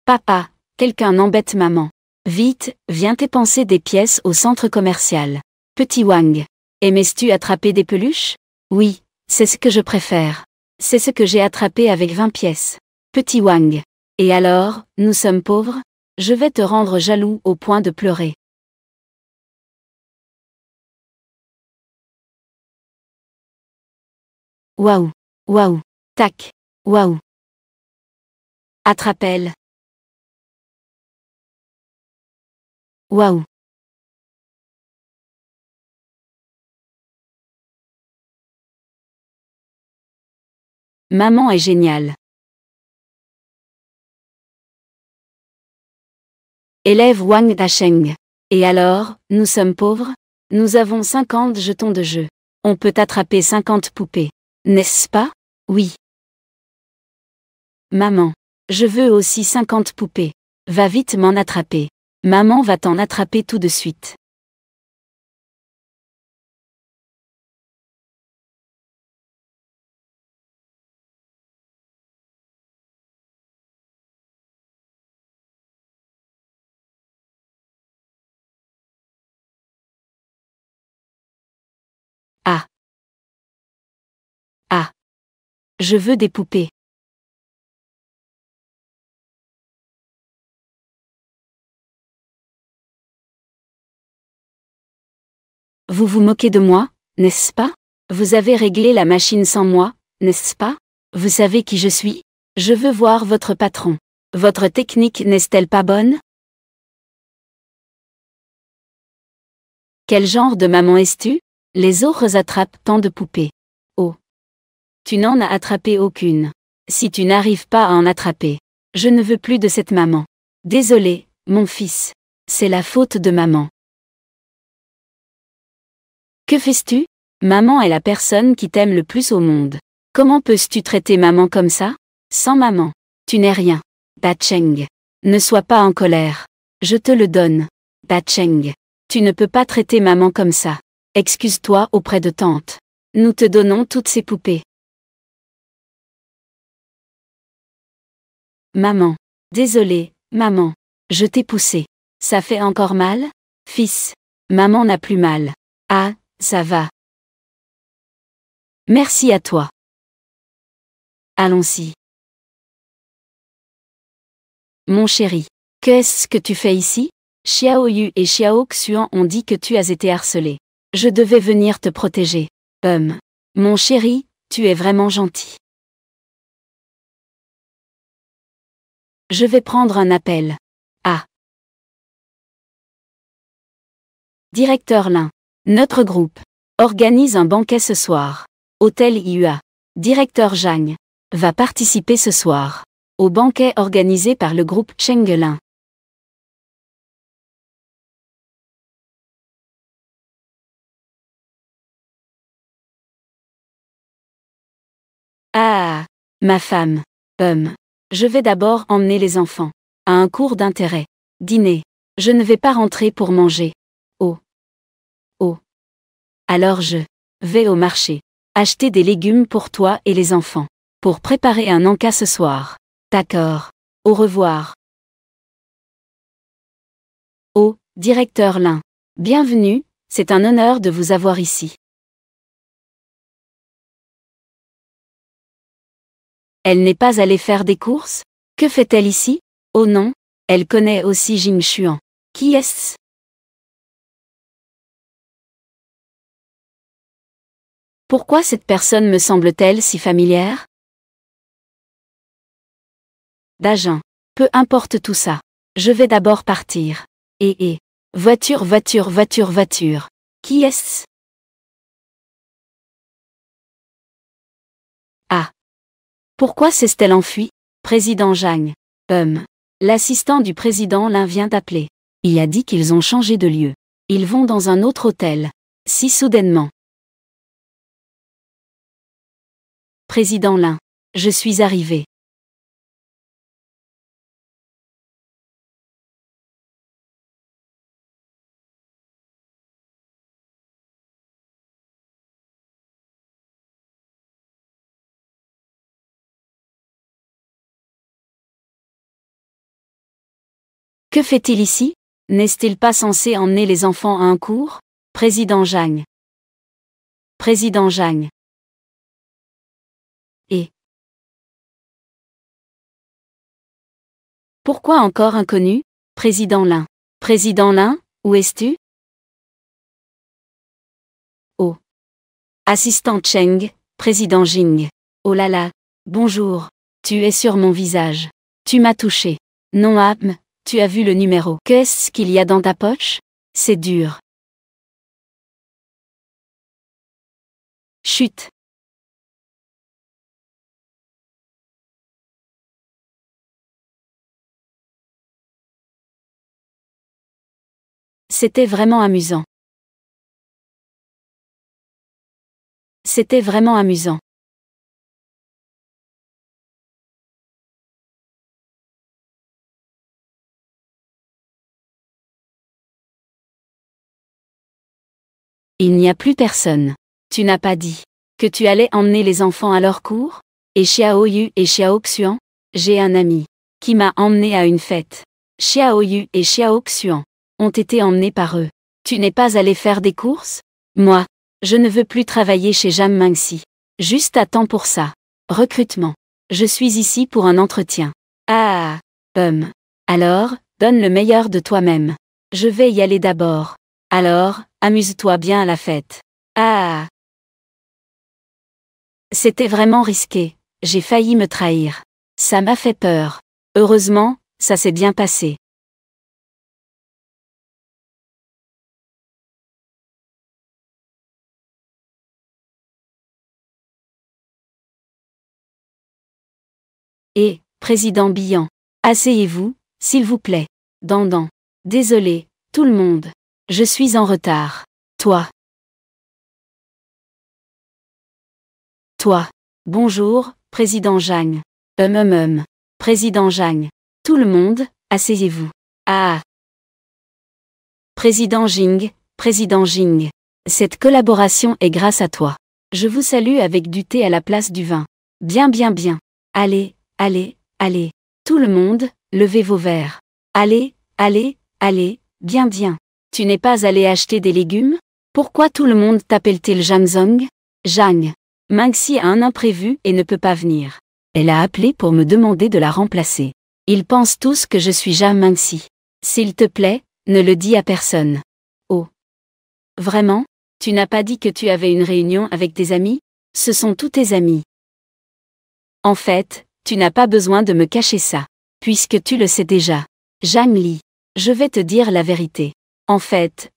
Papa, quelqu'un embête maman. Vite, viens dépenser des pièces au centre commercial. Petit Wang. Aimais-tu attraper des peluches? Oui, c'est ce que je préfère. C'est ce que j'ai attrapé avec 20 pièces. Petit Wang. Et alors, nous sommes pauvres? Je vais te rendre jaloux au point de pleurer. Waouh. Waouh. Tac. Waouh. Attrape-elle. Waouh. Maman est géniale. Élève Wang Dacheng. Et alors, nous sommes pauvres? Nous avons 50 jetons de jeu. On peut attraper 50 poupées. N'est-ce pas? Oui. Maman. Je veux aussi 50 poupées. Va vite m'en attraper. Maman va t'en attraper tout de suite. Ah. Ah. Je veux des poupées. Vous vous moquez de moi, n'est-ce pas? Vous avez réglé la machine sans moi, n'est-ce pas? Vous savez qui je suis? Je veux voir votre patron. Votre technique n'est-elle pas bonne? Quel genre de maman es-tu? Les autres attrapent tant de poupées. Oh. Tu n'en as attrapé aucune. Si tu n'arrives pas à en attraper, je ne veux plus de cette maman. Désolé, mon fils. C'est la faute de maman. Que fais-tu? Maman est la personne qui t'aime le plus au monde. Comment peux-tu traiter maman comme ça? Sans maman, tu n'es rien. Dacheng. Ne sois pas en colère. Je te le donne. Dacheng. Tu ne peux pas traiter maman comme ça. Excuse-toi auprès de tante. Nous te donnons toutes ces poupées. Maman. Désolé, maman. Je t'ai poussé. Ça fait encore mal? Fils. Maman n'a plus mal. Ah, ça va. Merci à toi. Allons-y. Mon chéri. Qu'est-ce que tu fais ici? Xiao Yu et Xiao Xuan ont dit que tu as été harcelé. Je devais venir te protéger. Mon chéri, tu es vraiment gentil. Je vais prendre un appel. Ah. Directeur Lin. Notre groupe organise un banquet ce soir. Hôtel IUA. Directeur Zhang va participer ce soir au banquet organisé par le groupe Chenggelin. Ah, ma femme. Je vais d'abord emmener les enfants à un cours d'intérêt. Dîner. Je ne vais pas rentrer pour manger. Oh. Alors je vais au marché acheter des légumes pour toi et les enfants pour préparer un encas ce soir. D'accord. Au revoir. Oh, directeur Lin. Bienvenue, c'est un honneur de vous avoir ici. Elle n'est pas allée faire des courses? Que fait-elle ici? Oh non, elle connaît aussi Jing Xuan. Qui est-ce? Pourquoi cette personne me semble-t-elle si familière? D'agent. Peu importe tout ça. Je vais d'abord partir. Voiture. Qui est-ce? Ah. Pourquoi s'est-elle enfuie? Président Zhang. L'assistant du président Lin vient d'appeler. Il a dit qu'ils ont changé de lieu. Ils vont dans un autre hôtel. Si soudainement. Président Lin. Je suis arrivé. Que fait-il ici? N'est-il pas censé emmener les enfants à un cours? Président Zhang. Président Zhang. Et pourquoi encore inconnu? Président Lin. Président Lin, où es-tu? Oh. Assistant Cheng, président Jing. Oh là là, bonjour. Tu es sur mon visage. Tu m'as touché. Non, tu as vu le numéro. Qu'est-ce qu'il y a dans ta poche? C'est dur. Chut. C'était vraiment amusant. C'était vraiment amusant. Il n'y a plus personne. Tu n'as pas dit que tu allais emmener les enfants à leur cours? Et Xiao Yu et Xiao Xuan? J'ai un ami qui m'a emmené à une fête. Xiao Yu et Xiao Xuan ont été emmenés par eux. Tu n'es pas allé faire des courses? Moi, je ne veux plus travailler chez Jam Mingxi. Juste à temps pour ça. Recrutement. Je suis ici pour un entretien. Ah. Alors, donne le meilleur de toi-même. Je vais y aller d'abord. Alors, amuse-toi bien à la fête. Ah. C'était vraiment risqué. J'ai failli me trahir. Ça m'a fait peur. Heureusement, ça s'est bien passé. Président Bihan. Asseyez-vous, s'il vous plaît. Dandan. Désolé, tout le monde. Je suis en retard. Toi. Bonjour, président Zhang. Président Zhang. Tout le monde, asseyez-vous. Ah. Président Jing. Cette collaboration est grâce à toi. Je vous salue avec du thé à la place du vin. Bien. Allez. Tout le monde, levez vos verres. Allez. Bien. Tu n'es pas allé acheter des légumes? Pourquoi tout le monde t'appelle-t-il Jang Zong? Jang. Mingxi a un imprévu et ne peut pas venir. Elle a appelé pour me demander de la remplacer. Ils pensent tous que je suis Jang Mingxi. S'il te plaît, ne le dis à personne. Oh. Vraiment? Tu n'as pas dit que tu avais une réunion avec tes amis? Ce sont tous tes amis. En fait, tu n'as pas besoin de me cacher ça. Puisque tu le sais déjà. Jang Li. Je vais te dire la vérité. En fait,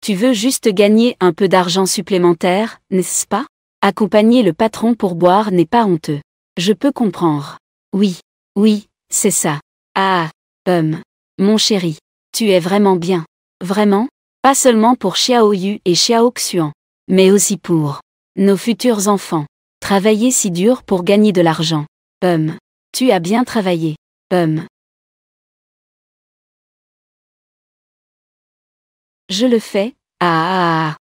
tu veux juste gagner un peu d'argent supplémentaire, n'est-ce pas? Accompagner le patron pour boire n'est pas honteux. Je peux comprendre. Oui, c'est ça. Ah, mon chéri. Tu es vraiment bien. Vraiment? Pas seulement pour Xiao Yu et Xiao Xuan, mais aussi pour nos futurs enfants. Travailler si dur pour gagner de l'argent. Tu as bien travaillé. Je le fais. Ah.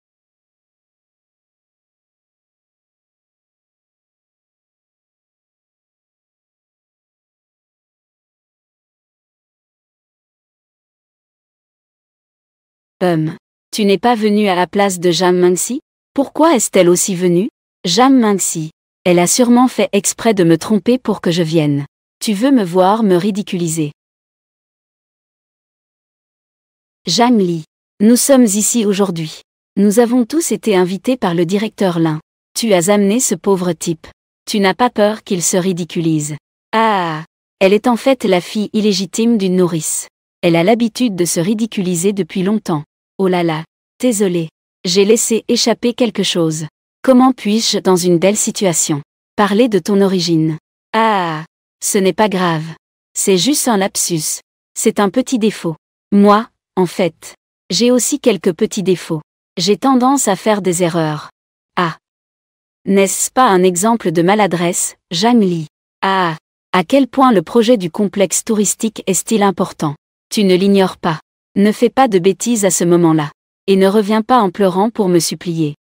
Tu n'es pas venu à la place de Jang Mingxi? Pourquoi est-elle aussi venue? Jang Mingxi. Elle a sûrement fait exprès de me tromper pour que je vienne. Tu veux me voir me ridiculiser. Jang Li. Nous sommes ici aujourd'hui. Nous avons tous été invités par le directeur Lin. Tu as amené ce pauvre type. Tu n'as pas peur qu'il se ridiculise. Ah. Elle est en fait la fille illégitime d'une nourrice. Elle a l'habitude de se ridiculiser depuis longtemps. Oh là là. Désolé. J'ai laissé échapper quelque chose. Comment puis-je dans une belle situation parler de ton origine? Ah. Ce n'est pas grave. C'est juste un lapsus. C'est un petit défaut. Moi, en fait, j'ai aussi quelques petits défauts. J'ai tendance à faire des erreurs. Ah. N'est-ce pas un exemple de maladresse, Jang Li? Ah. À quel point le projet du complexe touristique est-il important? Tu ne l'ignores pas. Ne fais pas de bêtises à ce moment-là. Et ne reviens pas en pleurant pour me supplier.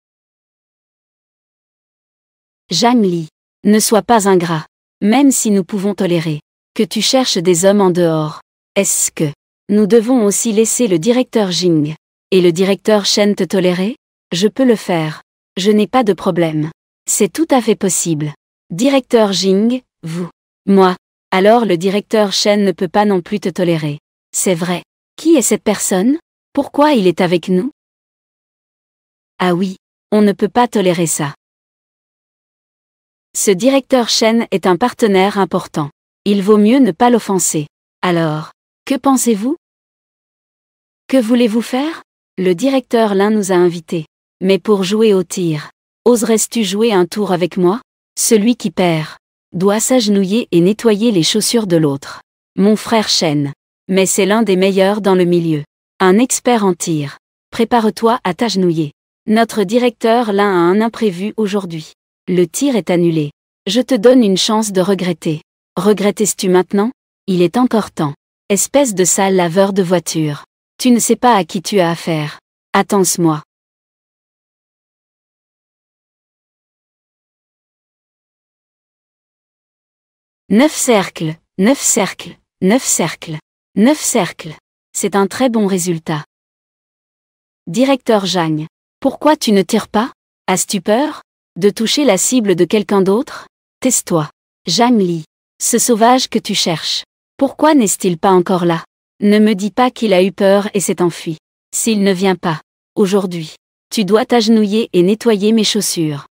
Jang Li. Ne sois pas ingrat. Même si nous pouvons tolérer que tu cherches des hommes en dehors. Est-ce que nous devons aussi laisser le directeur Jing et le directeur Shen te tolérer? Je peux le faire. Je n'ai pas de problème. C'est tout à fait possible. Directeur Jing, vous. Moi. Alors le directeur Shen ne peut pas non plus te tolérer. C'est vrai. Qui est cette personne? Pourquoi il est avec nous? Ah oui, on ne peut pas tolérer ça. Ce directeur Shen est un partenaire important. Il vaut mieux ne pas l'offenser. Alors, que pensez-vous? Que voulez-vous faire? Le directeur Lin nous a invités. Mais pour jouer au tir, oserais-tu jouer un tour avec moi? Celui qui perd doit s'agenouiller et nettoyer les chaussures de l'autre. Mon frère Shen. Mais c'est l'un des meilleurs dans le milieu. Un expert en tir. Prépare-toi à t'agenouiller. Notre directeur Lin a un imprévu aujourd'hui. Le tir est annulé. Je te donne une chance de regretter. Regrettes-tu maintenant? Il est encore temps. Espèce de sale laveur de voiture. Tu ne sais pas à qui tu as affaire. Attends-moi. Neuf cercles, 9 cercles, 9 cercles, 9 cercles. C'est un très bon résultat. Directeur Jang. Pourquoi tu ne tires pas? As-tu peur de toucher la cible de quelqu'un d'autre? Tais-toi. Jang Li. Ce sauvage que tu cherches. Pourquoi n'est-il pas encore là? Ne me dis pas qu'il a eu peur et s'est enfui. S'il ne vient pas, aujourd'hui, tu dois t'agenouiller et nettoyer mes chaussures.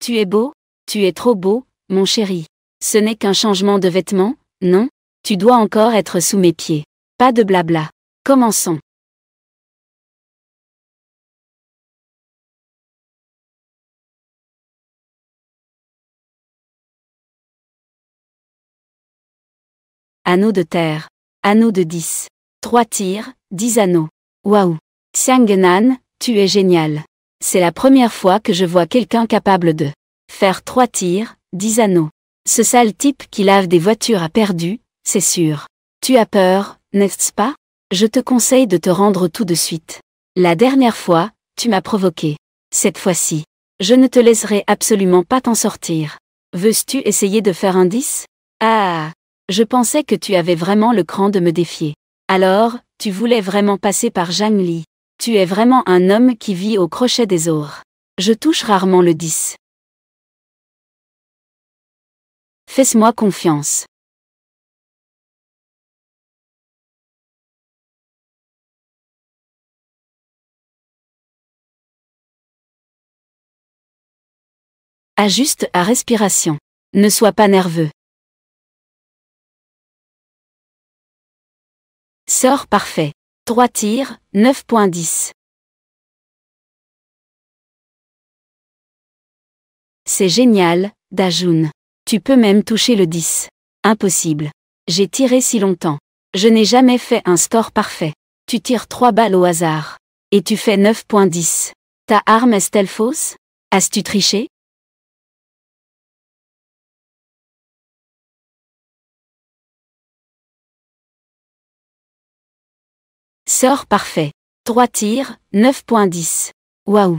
Tu es beau? Tu es trop beau, mon chéri. Ce n'est qu'un changement de vêtements, non? Tu dois encore être sous mes pieds. Pas de blabla. Commençons. Anneau de terre. Anneau de 10. 3 tirs, 10 anneaux. Waouh. Xiangnan, tu es génial. C'est la première fois que je vois quelqu'un capable de faire 3 tirs, 10 anneaux. Ce sale type qui lave des voitures a perdu, c'est sûr. Tu as peur, n'est-ce pas? Je te conseille de te rendre tout de suite. La dernière fois, tu m'as provoqué. Cette fois-ci, je ne te laisserai absolument pas t'en sortir. Veux-tu essayer de faire un 10? Ah, je pensais que tu avais vraiment le cran de me défier. Alors, tu voulais vraiment passer par Zhang Li. Tu es vraiment un homme qui vit au crochet des autres. Je touche rarement le 10. Fais-moi confiance. Ajuste à respiration. Ne sois pas nerveux. Sort parfait. 3 tirs, 9.10. C'est génial, Dajun. Tu peux même toucher le 10. Impossible. J'ai tiré si longtemps. Je n'ai jamais fait un score parfait. Tu tires 3 balles au hasard. Et tu fais 9.10. Ta arme est-elle fausse? As-tu triché? Sort parfait. 3 tirs, 9.10. Waouh.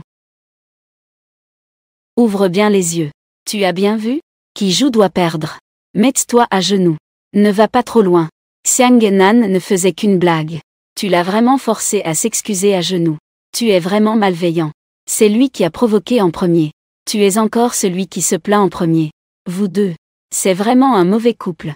Ouvre bien les yeux. Tu as bien vu? Qui joue doit perdre. Mets-toi à genoux. Ne va pas trop loin. Xiang Nan ne faisait qu'une blague. Tu l'as vraiment forcé à s'excuser à genoux. Tu es vraiment malveillant. C'est lui qui a provoqué en premier. Tu es encore celui qui se plaint en premier. Vous deux. C'est vraiment un mauvais couple.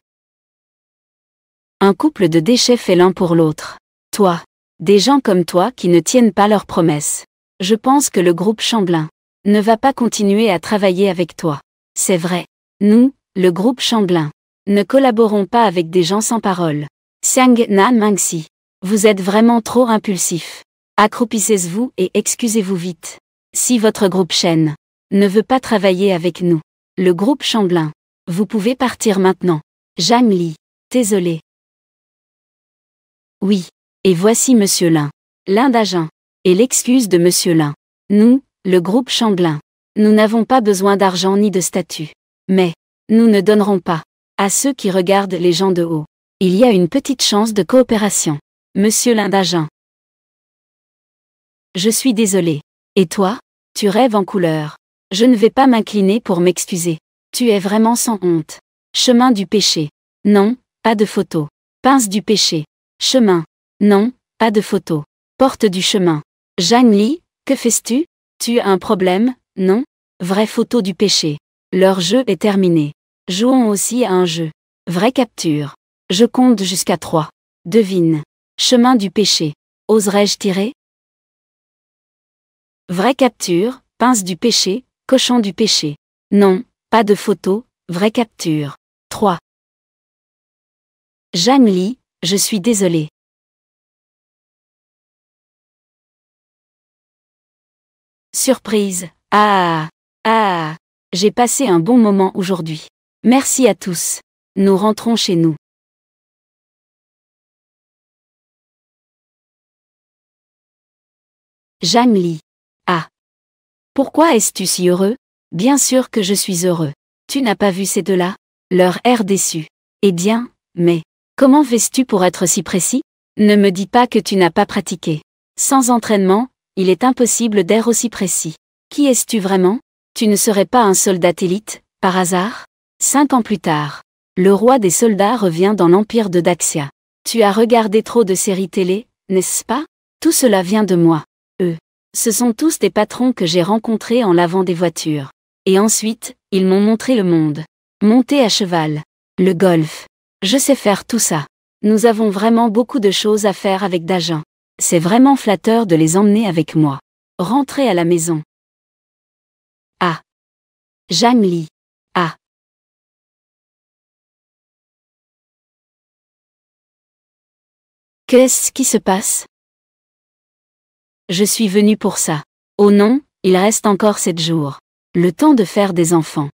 Un couple de déchets fait l'un pour l'autre. Toi. Des gens comme toi qui ne tiennent pas leurs promesses. Je pense que le groupe Chamblin ne va pas continuer à travailler avec toi. C'est vrai. Nous, le groupe Chamblin, ne collaborons pas avec des gens sans parole. Xiang Nan Mangxi. Vous êtes vraiment trop impulsif. Accroupissez-vous et excusez-vous vite. Si votre groupe Shen ne veut pas travailler avec nous, le groupe Chamblin, vous pouvez partir maintenant. Zhang Li. Désolé. Oui. Et voici Monsieur Lin. Lin d'Agen. Et l'excuse de Monsieur Lin. Nous, le groupe Chamblin, nous n'avons pas besoin d'argent ni de statut. Mais, nous ne donnerons pas à ceux qui regardent les gens de haut. Il y a une petite chance de coopération. Monsieur Lin d'Agen. Je suis désolé. Et toi? Tu rêves en couleur. Je ne vais pas m'incliner pour m'excuser. Tu es vraiment sans honte. Chemin du péché. Non, pas de photo. Pince du péché. Chemin. Non, pas de photo. Porte du chemin. Zhang Li, que fais-tu? Tu as un problème, non? Vraie photo du péché. Leur jeu est terminé. Jouons aussi à un jeu. Vraie capture. Je compte jusqu'à 3. Devine. Chemin du péché. Oserais-je tirer? Vraie capture, pince du péché, cochon du péché. Non, pas de photo, vraie capture. 3. Zhang Li, je suis désolé. Surprise. Ah. Ah. J'ai passé un bon moment aujourd'hui. Merci à tous. Nous rentrons chez nous. Zhang Li. Ah. Pourquoi es-tu si heureux? Bien sûr que je suis heureux. Tu n'as pas vu ces deux-là? Leur air déçu. Eh bien, mais, comment fais-tu pour être si précis? Ne me dis pas que tu n'as pas pratiqué. Sans entraînement, il est impossible d'être aussi précis. Qui es-tu vraiment? Tu ne serais pas un soldat élite, par hasard? 5 ans plus tard, le roi des soldats revient dans l'empire de Daxia. Tu as regardé trop de séries télé, n'est-ce pas? Tout cela vient de moi. Eux. Ce sont tous des patrons que j'ai rencontrés en lavant des voitures. Et ensuite, ils m'ont montré le monde. Monter à cheval. Le golf. Je sais faire tout ça. Nous avons vraiment beaucoup de choses à faire avec Dagen. C'est vraiment flatteur de les emmener avec moi. Rentrer à la maison. Ah. Zhang Li. Ah. Qu'est-ce qui se passe? Je suis venu pour ça. Oh non, il reste encore 7 jours. Le temps de faire des enfants.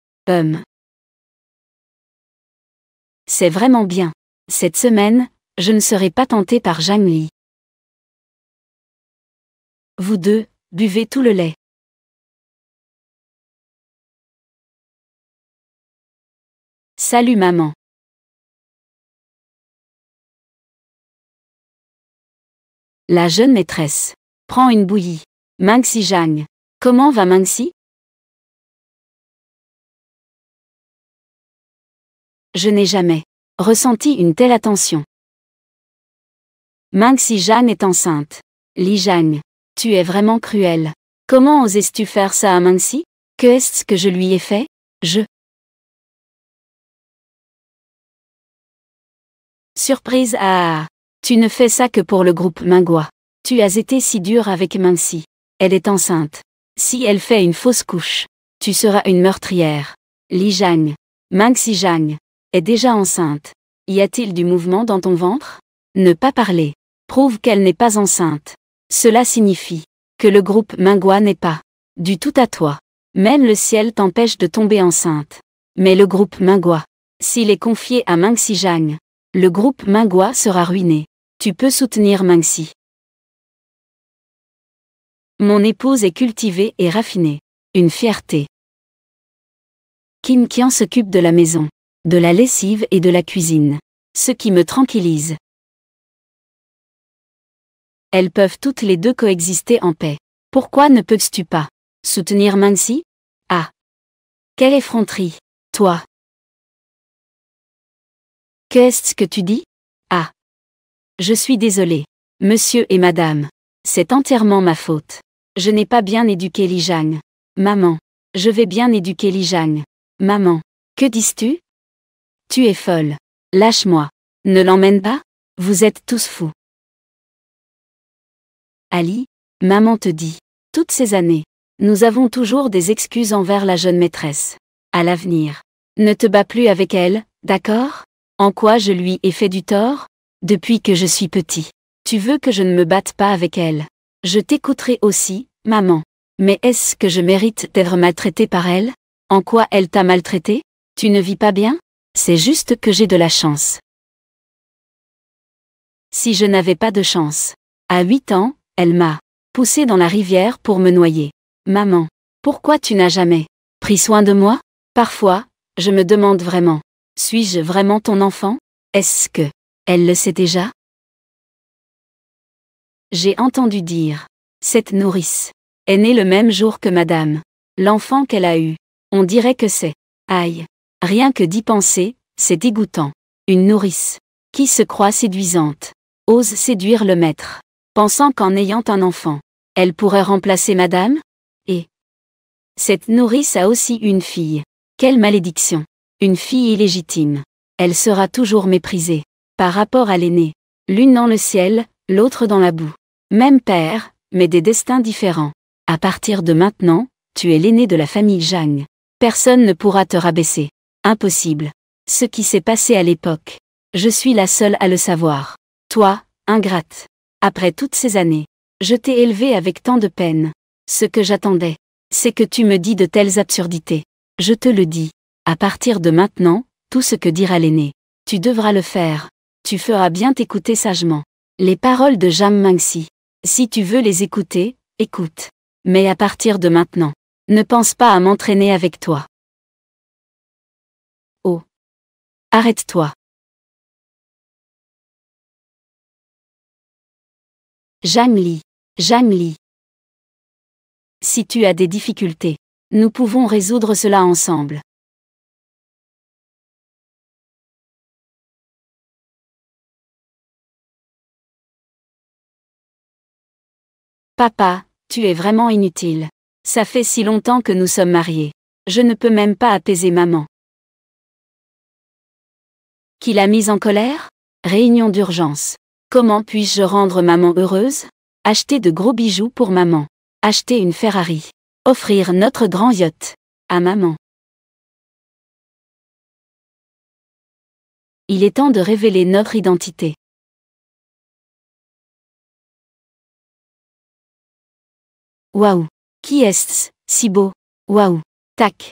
C'est vraiment bien. Cette semaine, je ne serai pas tenté par Zhang Li. Vous deux, buvez tout le lait. Salut maman. La jeune maîtresse. Prends une bouillie. Mangxi Zhang. Comment va Mengxi? Je n'ai jamais ressenti une telle attention. Mengxi Zhang est enceinte. Li Zhang, tu es vraiment cruel. Comment osais-tu faire ça à Mengxi? Que est-ce que je lui ai fait? Surprise ah. Tu ne fais ça que pour le groupe Minghua. Tu as été si dur avec Mengxi. Elle est enceinte. Si elle fait une fausse couche, tu seras une meurtrière. Li Zhang, Mengxi Zhang, est déjà enceinte. Y a-t-il du mouvement dans ton ventre? Ne pas parler prouve qu'elle n'est pas enceinte. Cela signifie que le groupe Minghua n'est pas du tout à toi. Même le ciel t'empêche de tomber enceinte. Mais le groupe Minghua, s'il est confié à Mengxi Zhang, le groupe Minghua sera ruiné. Tu peux soutenir Mengxi. Mon épouse est cultivée et raffinée. Une fierté. Kim Qian s'occupe de la maison, de la lessive et de la cuisine. Ce qui me tranquillise. Elles peuvent toutes les deux coexister en paix. Pourquoi ne peux-tu pas soutenir Mengxi? Ah! Quelle effronterie! Toi! Qu'est-ce que tu dis? Ah! Je suis désolé, monsieur et madame. C'est entièrement ma faute. Je n'ai pas bien éduqué Li Zhang. Maman, je vais bien éduquer Li Zhang. Maman, que dis-tu? Tu es folle. Lâche-moi. Ne l'emmène pas? Vous êtes tous fous. Ali, maman te dit. Toutes ces années, nous avons toujours des excuses envers la jeune maîtresse. À l'avenir, ne te bats plus avec elle, d'accord? En quoi je lui ai fait du tort? Depuis que je suis petit. Tu veux que je ne me batte pas avec elle? Je t'écouterai aussi, maman. Mais est-ce que je mérite d'être maltraitée par elle? En quoi elle t'a maltraité? Tu ne vis pas bien? C'est juste que j'ai de la chance. Si je n'avais pas de chance. À 8 ans, elle m'a poussée dans la rivière pour me noyer. Maman, pourquoi tu n'as jamais pris soin de moi? Parfois, je me demande vraiment. Suis-je vraiment ton enfant? Est-ce que elle le sait déjà? J'ai entendu dire. Cette nourrice est née le même jour que madame. L'enfant qu'elle a eu. On dirait que c'est. Aïe. Rien que d'y penser, c'est dégoûtant. Une nourrice qui se croit séduisante ose séduire le maître, pensant qu'en ayant un enfant, elle pourrait remplacer madame? Et cette nourrice a aussi une fille. Quelle malédiction! Une fille illégitime. Elle sera toujours méprisée. Par rapport à l'aînée. L'une dans le ciel, l'autre dans la boue. Même père, mais des destins différents. À partir de maintenant, tu es l'aîné de la famille Zhang. Personne ne pourra te rabaisser. Impossible. Ce qui s'est passé à l'époque. Je suis la seule à le savoir. Toi, ingrate. Après toutes ces années, je t'ai élevée avec tant de peine. Ce que j'attendais, c'est que tu me dis de telles absurdités. Je te le dis. À partir de maintenant, tout ce que dira l'aîné, tu devras le faire. Tu feras bien t'écouter sagement. Les paroles de Zhang Mengxi. Si tu veux les écouter, écoute. Mais à partir de maintenant, ne pense pas à m'entraîner avec toi. Oh! Arrête-toi. Zhang Li. Zhang Li. Si tu as des difficultés, nous pouvons résoudre cela ensemble. Papa, tu es vraiment inutile. Ça fait si longtemps que nous sommes mariés. Je ne peux même pas apaiser maman. Qui l'a mise en colère? Réunion d'urgence. Comment puis-je rendre maman heureuse? Acheter de gros bijoux pour maman. Acheter une Ferrari. Offrir notre grand yacht à maman. Il est temps de révéler notre identité. Waouh! Qui est-ce, si beau? Waouh! Tac!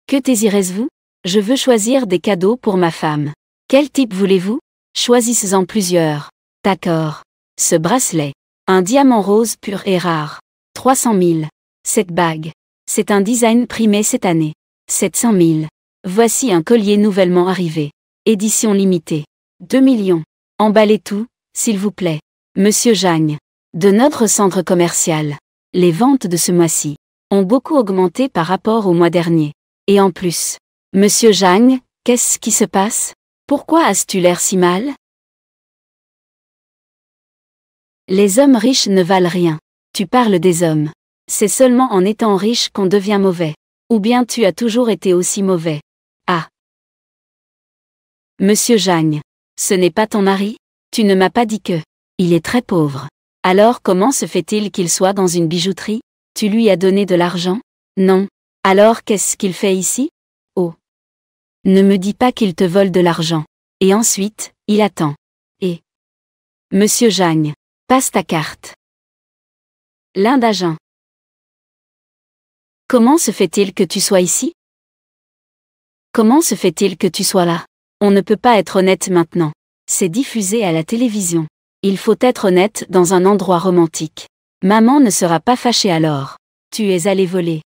Que désirez-vous? Je veux choisir des cadeaux pour ma femme. Quel type voulez-vous? Choisissez-en plusieurs. D'accord. Ce bracelet. Un diamant rose pur et rare. 300 000. Cette bague. C'est un design primé cette année. 700 000. Voici un collier nouvellement arrivé. Édition limitée. 2 millions. Emballez tout, s'il vous plaît. Monsieur Zhang. De notre centre commercial. Les ventes de ce mois-ci ont beaucoup augmenté par rapport au mois dernier. Et en plus, Monsieur Zhang, qu'est-ce qui se passe? Pourquoi as-tu l'air si mal? Les hommes riches ne valent rien. Tu parles des hommes. C'est seulement en étant riche qu'on devient mauvais. Ou bien tu as toujours été aussi mauvais. Ah. Monsieur Zhang. Ce n'est pas ton mari? Tu ne m'as pas dit que. Il est très pauvre. Alors comment se fait-il qu'il soit dans une bijouterie? Tu lui as donné de l'argent? Non. Alors qu'est-ce qu'il fait ici? Oh. Ne me dis pas qu'il te vole de l'argent. Et ensuite, il attend. Et. Monsieur Zhang. Passe ta carte. L'Inde Agen. Comment se fait-il que tu sois ici? Comment se fait-il que tu sois là? On ne peut pas être honnête maintenant. C'est diffusé à la télévision. Il faut être honnête dans un endroit romantique. Maman ne sera pas fâchée alors. Tu es allé voler.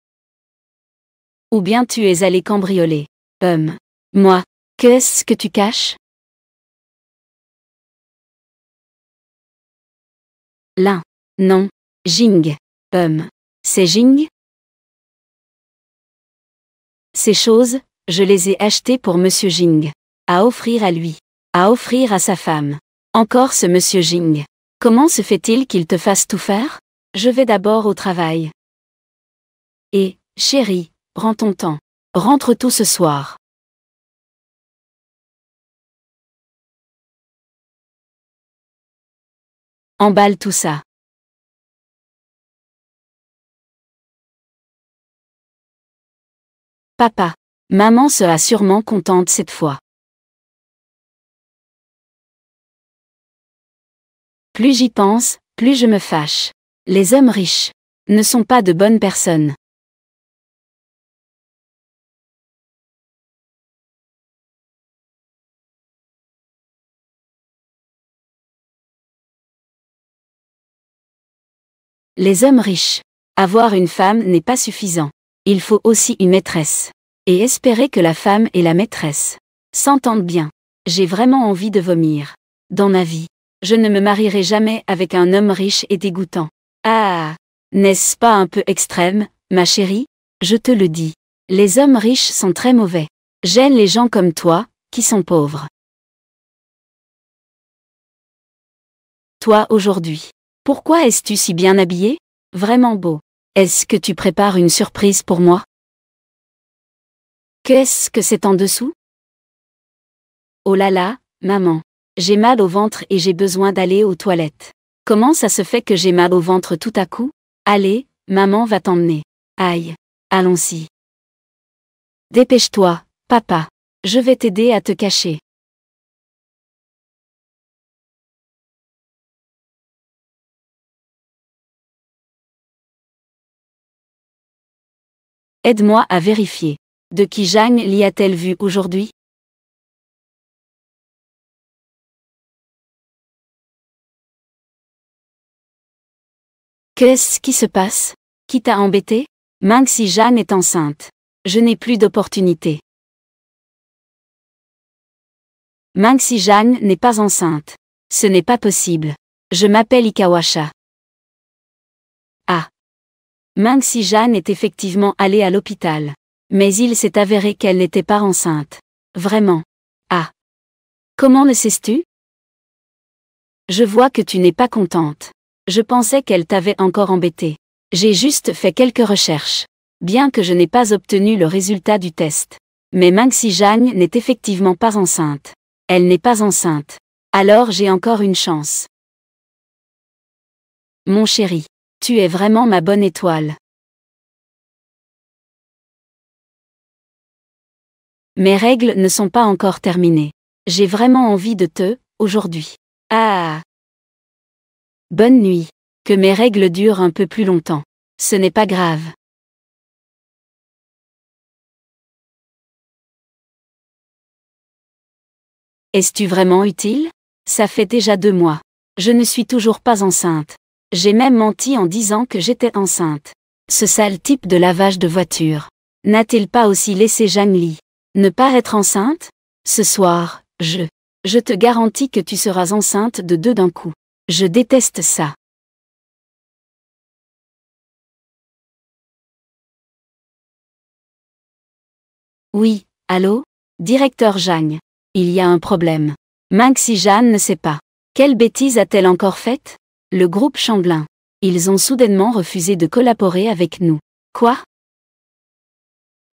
Ou bien tu es allé cambrioler. Moi. Qu'est-ce que tu caches? L'un. Non. Jing. C'est Jing? Ces choses, je les ai achetées pour Monsieur Jing. À offrir à lui. À offrir à sa femme. Encore ce Monsieur Jing. Comment se fait-il qu'il te fasse tout faire? Je vais d'abord au travail. Et, chérie, prends ton temps. Rentre tout ce soir. Emballe tout ça. Papa. Maman sera sûrement contente cette fois. Plus j'y pense, plus je me fâche. Les hommes riches ne sont pas de bonnes personnes. Les hommes riches. Avoir une femme n'est pas suffisant. Il faut aussi une maîtresse. Et espérer que la femme et la maîtresse s'entendent bien. J'ai vraiment envie de vomir. Dans ma vie, je ne me marierai jamais avec un homme riche et dégoûtant. Ah! N'est-ce pas un peu extrême, ma chérie? Je te le dis. Les hommes riches sont très mauvais. J'aime les gens comme toi, qui sont pauvres. Toi aujourd'hui. Pourquoi es-tu si bien habillé? Vraiment beau. Est-ce que tu prépares une surprise pour moi? Qu'est-ce que c'est en dessous? Oh là là, maman. J'ai mal au ventre et j'ai besoin d'aller aux toilettes. Comment ça se fait que j'ai mal au ventre tout à coup? Allez, maman va t'emmener. Aïe. Allons-y. Dépêche-toi, papa. Je vais t'aider à te cacher. Aide-moi à vérifier. De qui Zhang Li a-t-elle vu aujourd'hui? Qu'est-ce qui se passe? Qui t'a embêté? Meng si Jeanne est enceinte. Je n'ai plus d'opportunité. Meng si Jeanne n'est pas enceinte. Ce n'est pas possible. Je m'appelle Ikawasha. Ah. Meng si Jeanne est effectivement allée à l'hôpital. Mais il s'est avéré qu'elle n'était pas enceinte. Vraiment. Ah. Comment le sais-tu? Je vois que tu n'es pas contente. Je pensais qu'elle t'avait encore embêté. J'ai juste fait quelques recherches. Bien que je n'ai pas obtenu le résultat du test. Mais Meng si Jeanne n'est effectivement pas enceinte. Elle n'est pas enceinte. Alors j'ai encore une chance. Mon chéri. Tu es vraiment ma bonne étoile. Mes règles ne sont pas encore terminées. J'ai vraiment envie de te, aujourd'hui. Ah! Bonne nuit. Que mes règles durent un peu plus longtemps. Ce n'est pas grave. Es-tu vraiment utile? Ça fait déjà 2 mois. Je ne suis toujours pas enceinte. J'ai même menti en disant que j'étais enceinte. Ce sale type de lavage de voiture. N'a-t-il pas aussi laissé Zhang Li ne pas être enceinte? Ce soir, je te garantis que tu seras enceinte de 2 d'un coup. Je déteste ça. Oui, allô? Directeur Zhang. Il y a un problème. Mengxi Jeanne ne sait pas. Quelle bêtise a-t-elle encore faite? Le groupe Changlin. Ils ont soudainement refusé de collaborer avec nous. Quoi?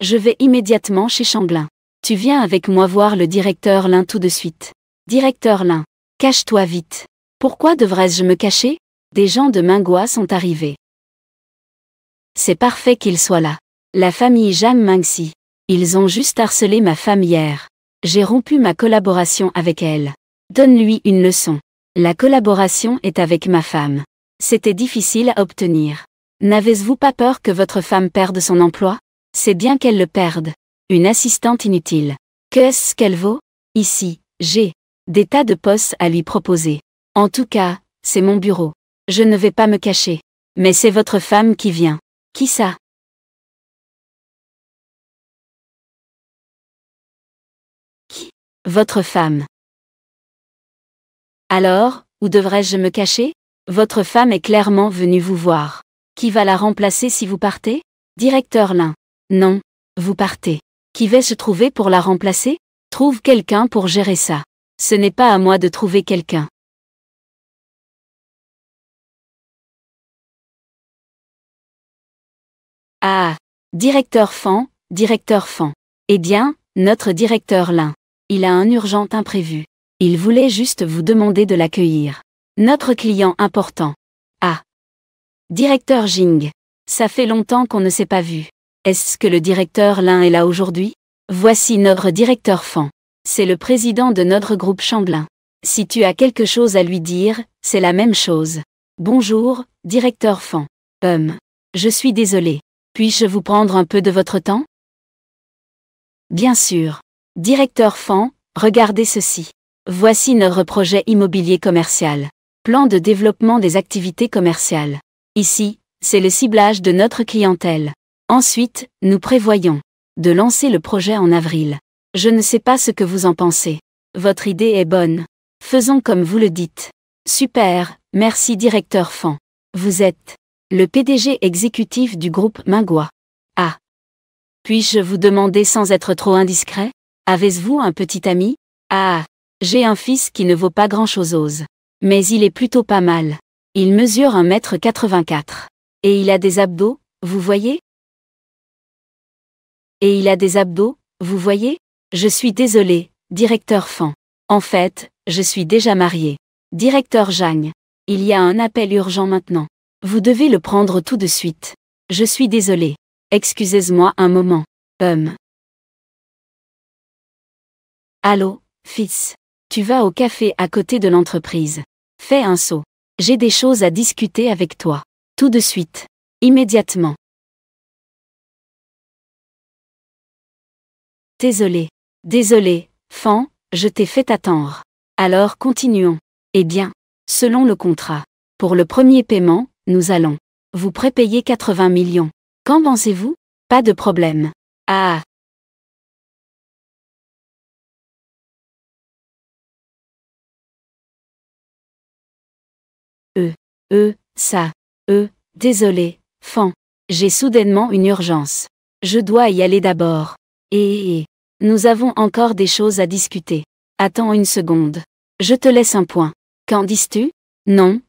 Je vais immédiatement chez Changlin. Tu viens avec moi voir le directeur Lin tout de suite. Directeur Lin. Cache-toi vite. Pourquoi devrais-je me cacher? Des gens de Mingua sont arrivés. C'est parfait qu'ils soient là. La famille Zhang Mengxi. Ils ont juste harcelé ma femme hier. J'ai rompu ma collaboration avec elle. Donne-lui une leçon. La collaboration est avec ma femme. C'était difficile à obtenir. N'avez-vous pas peur que votre femme perde son emploi? C'est bien qu'elle le perde. Une assistante inutile. Qu'est-ce qu'elle vaut? Ici, j'ai des tas de postes à lui proposer. En tout cas, c'est mon bureau. Je ne vais pas me cacher. Mais c'est votre femme qui vient. Qui ça? Qui? Votre femme. Alors, où devrais-je me cacher? Votre femme est clairement venue vous voir. Qui va la remplacer si vous partez? Directeur Lin. Non, vous partez. Qui vais-je trouver pour la remplacer? Trouve quelqu'un pour gérer ça. Ce n'est pas à moi de trouver quelqu'un. Ah, directeur Fan. Eh bien, notre directeur Lin. Il a un urgent imprévu. Il voulait juste vous demander de l'accueillir. Notre client important. Ah. Directeur Jing. Ça fait longtemps qu'on ne s'est pas vu. Est-ce que le directeur Lin est là aujourd'hui? Voici notre directeur Fan. C'est le président de notre groupe Changlin. Si tu as quelque chose à lui dire, c'est la même chose. Bonjour, directeur Fan. Je suis désolé. Puis-je vous prendre un peu de votre temps? Bien sûr. Directeur Fan, regardez ceci. Voici notre projet immobilier commercial. Plan de développement des activités commerciales. Ici, c'est le ciblage de notre clientèle. Ensuite, nous prévoyons de lancer le projet en avril. Je ne sais pas ce que vous en pensez. Votre idée est bonne. Faisons comme vous le dites. Super, merci directeur Fan. Vous êtes le PDG exécutif du groupe Mingua. Ah. Puis-je vous demander sans être trop indiscret? Avez-vous un petit ami? Ah. J'ai un fils qui ne vaut pas grand-chose. Mais il est plutôt pas mal. Il mesure 1,84 m. Et il a des abdos, vous voyez? Et il a des abdos, vous voyez? Je suis désolé, directeur Fan. En fait, je suis déjà marié. Directeur Zhang. Il y a un appel urgent maintenant. Vous devez le prendre tout de suite. Je suis désolé. Excusez-moi un moment. Allô, fils. Tu vas au café à côté de l'entreprise. Fais un saut. J'ai des choses à discuter avec toi. Tout de suite. Immédiatement. Désolé, Fan, je t'ai fait attendre. Alors continuons. Eh bien, selon le contrat, pour le premier paiement, nous allons vous prépayer 80 millions. Qu'en pensez-vous? Pas de problème. Ah. Désolé, Fan. J'ai soudainement une urgence. Je dois y aller d'abord. Nous avons encore des choses à discuter. Attends une seconde. Je te laisse un point. Qu'en dis-tu? Non,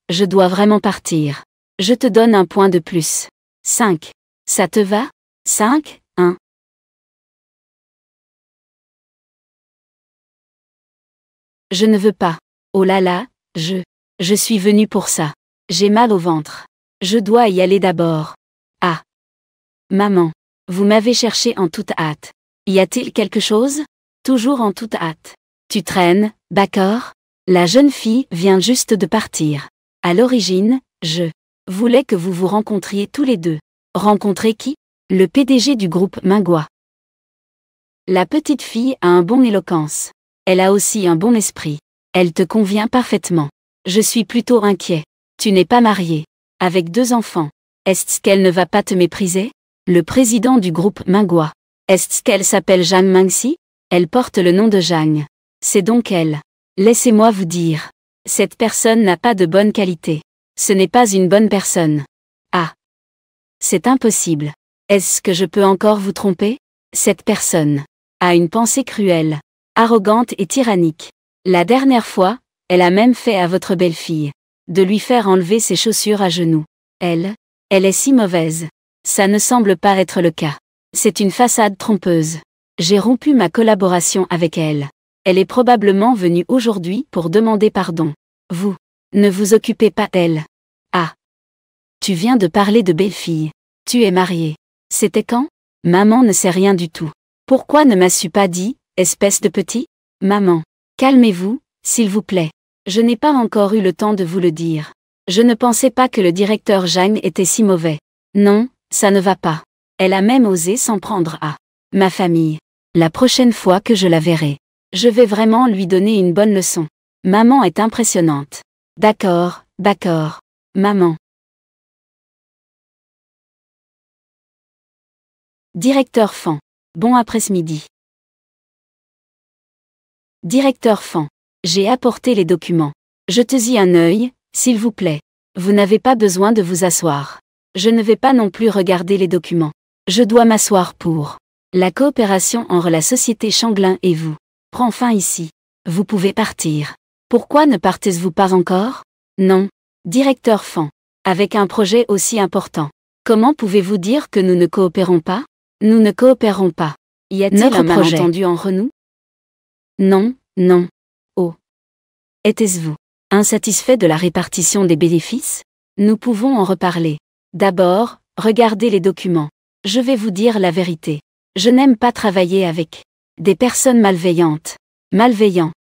je dois vraiment partir. Je te donne un point de plus. 5. Ça te va? 5, 1. Je ne veux pas. Oh là là, je suis venu pour ça. J'ai mal au ventre. Je dois y aller d'abord. Ah. Maman. Vous m'avez cherché en toute hâte. Y a-t-il quelque chose? Toujours en toute hâte. Tu traînes, d'accord? La jeune fille vient juste de partir. À l'origine, je voulais que vous vous rencontriez tous les deux. Rencontrer qui? Le PDG du groupe Mingua. La petite fille a un bon éloquence. Elle a aussi un bon esprit. Elle te convient parfaitement. Je suis plutôt inquiet. Tu n'es pas marié. Avec 2 enfants. Est-ce qu'elle ne va pas te mépriser? Le président du groupe Mingua. Est-ce qu'elle s'appelle Zhang Mengxi? Elle porte le nom de Zhang. C'est donc elle. Laissez-moi vous dire. Cette personne n'a pas de bonne qualité. Ce n'est pas une bonne personne. Ah. C'est impossible. Est-ce que je peux encore vous tromper? Cette personne a une pensée cruelle, arrogante et tyrannique. La dernière fois, elle a même fait à votre belle-fille de lui faire enlever ses chaussures à genoux. Elle est si mauvaise. Ça ne semble pas être le cas. C'est une façade trompeuse. J'ai rompu ma collaboration avec elle. Elle est probablement venue aujourd'hui pour demander pardon. Vous ne vous occupez pas d'elle. Ah. Tu viens de parler de belle-fille. Tu es mariée. C'était quand? Maman ne sait rien du tout. Pourquoi ne m'as-tu pas dit, espèce de petit? Maman. Calmez-vous, s'il vous plaît. Je n'ai pas encore eu le temps de vous le dire. Je ne pensais pas que le directeur Jeanne était si mauvais. Non, ça ne va pas. Elle a même osé s'en prendre à ma famille. La prochaine fois que je la verrai, je vais vraiment lui donner une bonne leçon. Maman est impressionnante. D'accord, maman. Directeur Fan. Bon après-midi. Directeur Fan. J'ai apporté les documents. Jetez-y un œil, s'il vous plaît. Vous n'avez pas besoin de vous asseoir. Je ne vais pas non plus regarder les documents. Je dois m'asseoir pour. La coopération entre la société Changlin et vous prend fin ici. Vous pouvez partir. Pourquoi ne partez-vous pas encore? Non. Directeur Fan. Avec un projet aussi important. Comment pouvez-vous dire que nous ne coopérons pas? Nous ne coopérons pas. Y a-t-il un malentendu entre nous? Non. Oh. Êtes-vous insatisfait de la répartition des bénéfices? Nous pouvons en reparler. D'abord, regardez les documents. Je vais vous dire la vérité. Je n'aime pas travailler avec des personnes malveillantes. Malveillant.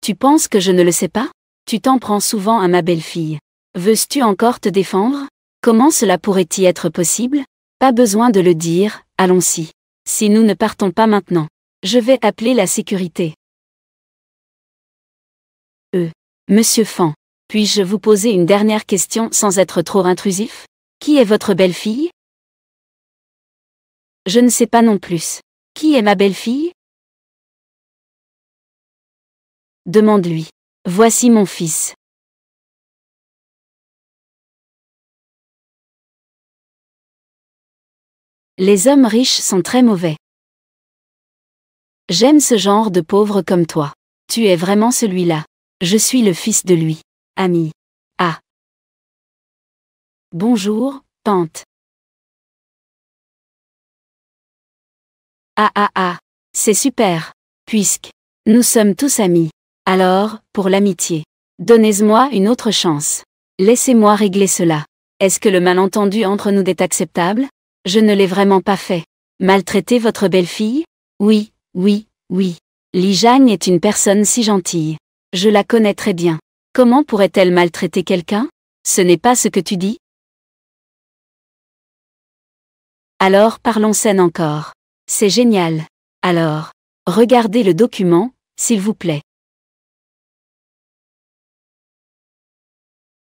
Tu penses que je ne le sais pas? Tu t'en prends souvent à ma belle-fille. Veux-tu encore te défendre? Comment cela pourrait-il être possible? Pas besoin de le dire, allons-y. Si nous ne partons pas maintenant, je vais appeler la sécurité. Monsieur Fan, puis-je vous poser une dernière question sans être trop intrusif? Qui est votre belle-fille? Je ne sais pas non plus. Qui est ma belle-fille? Demande-lui. Voici mon fils. Les hommes riches sont très mauvais. J'aime ce genre de pauvre comme toi. Tu es vraiment celui-là. Je suis le fils de lui. Ami. Ah. Bonjour, tante. Ah. C'est super. Puisque nous sommes tous amis. Alors, pour l'amitié, donnez-moi une autre chance. Laissez-moi régler cela. Est-ce que le malentendu entre nous est acceptable? Je ne l'ai vraiment pas fait. Maltraiter votre belle-fille? Oui. Li Jane est une personne si gentille. Je la connais très bien. Comment pourrait-elle maltraiter quelqu'un? Ce n'est pas ce que tu dis? Alors parlons scène encore. C'est génial. Alors, regardez le document, s'il vous plaît.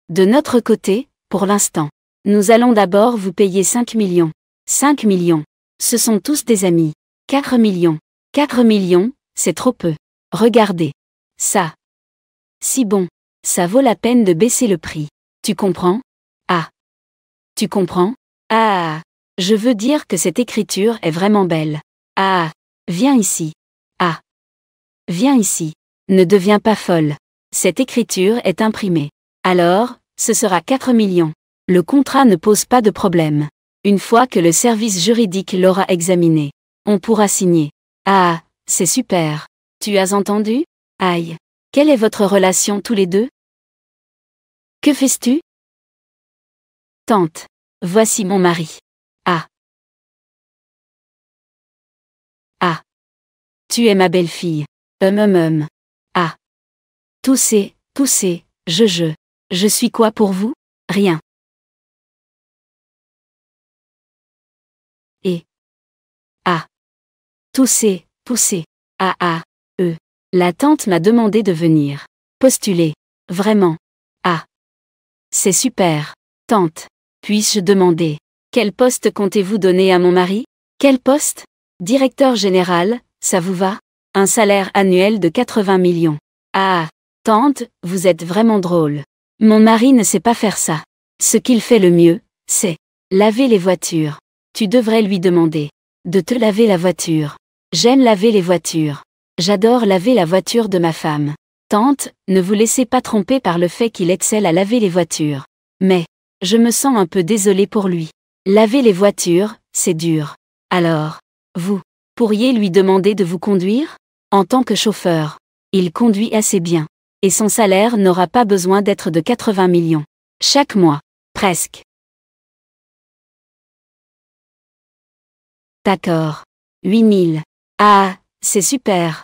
De notre côté, pour l'instant, nous allons d'abord vous payer 5 millions. 5 millions. Ce sont tous des amis. 4 millions. 4 millions, c'est trop peu. Regardez. Ça. Si bon. Ça vaut la peine de baisser le prix. Tu comprends? Ah. Tu comprends? Ah. Je veux dire que cette écriture est vraiment belle. Ah. Viens ici. Ah. Viens ici. Ne deviens pas folle. Cette écriture est imprimée. Alors, ce sera 4 millions. Le contrat ne pose pas de problème. Une fois que le service juridique l'aura examiné, on pourra signer. Ah, c'est super. Tu as entendu? Aïe. Quelle est votre relation tous les deux? Que fais-tu? Tante. Voici mon mari. Ah. Ah. Tu es ma belle-fille. Ah. Toussez, je suis quoi pour vous? Rien. Et. Ah. Toussez. La tante m'a demandé de venir postuler. Vraiment. Ah. C'est super. Tante. Puis-je demander, quel poste comptez-vous donner à mon mari? Quel poste? Directeur général, ça vous va? Un salaire annuel de 80 millions. Ah. Tante, vous êtes vraiment drôle. Mon mari ne sait pas faire ça. Ce qu'il fait le mieux, c'est laver les voitures. Tu devrais lui demander. De te laver la voiture. J'aime laver les voitures. J'adore laver la voiture de ma femme. Tante, ne vous laissez pas tromper par le fait qu'il excelle à laver les voitures. Mais, je me sens un peu désolée pour lui. Laver les voitures, c'est dur. Alors, vous pourriez lui demander de vous conduire? En tant que chauffeur, il conduit assez bien. Et son salaire n'aura pas besoin d'être de 80 millions. Chaque mois. Presque. D'accord. 8000. Ah, c'est super.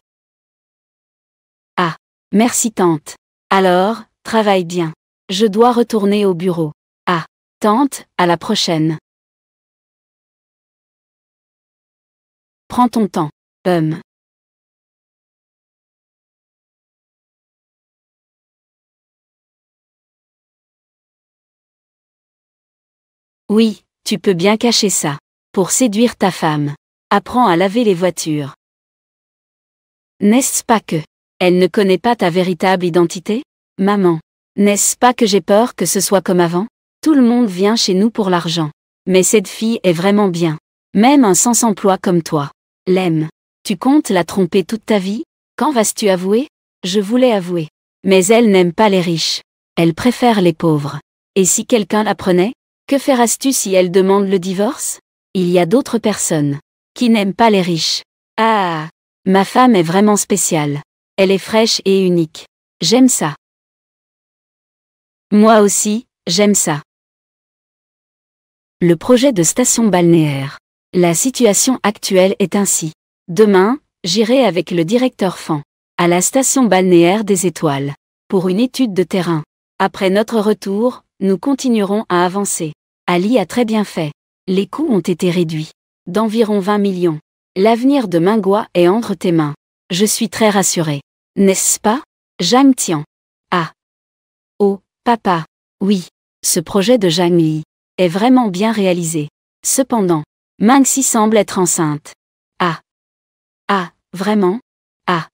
Ah, merci tante. Alors, travaille bien. Je dois retourner au bureau. Ah, tante, à la prochaine. Prends ton temps. Oui, tu peux bien cacher ça. Pour séduire ta femme. Apprends à laver les voitures. N'est-ce pas que elle ne connaît pas ta véritable identité? Maman. N'est-ce pas que j'ai peur que ce soit comme avant? Tout le monde vient chez nous pour l'argent. Mais cette fille est vraiment bien. Même un sans-emploi comme toi l'aime. Tu comptes la tromper toute ta vie? Quand vas-tu avouer? Je voulais avouer. Mais elle n'aime pas les riches. Elle préfère les pauvres. Et si quelqu'un l'apprenait? Que feras-tu si elle demande le divorce? Il y a d'autres personnes qui n'aiment pas les riches. Ah, ma femme est vraiment spéciale. Elle est fraîche et unique. J'aime ça. Moi aussi, j'aime ça. Le projet de station balnéaire. La situation actuelle est ainsi. Demain, j'irai avec le directeur Fan à la station balnéaire des Étoiles pour une étude de terrain. Après notre retour, nous continuerons à avancer. Ali a très bien fait. Les coûts ont été réduits d'environ 20 millions. L'avenir de Mingwa est entre tes mains. Je suis très rassurée. N'est-ce pas, Zhang Tian? Ah. Oh, papa. Oui. Ce projet de Zhang Li est vraiment bien réalisé. Cependant, Mingxi semble être enceinte. Ah. Ah, vraiment? Ah.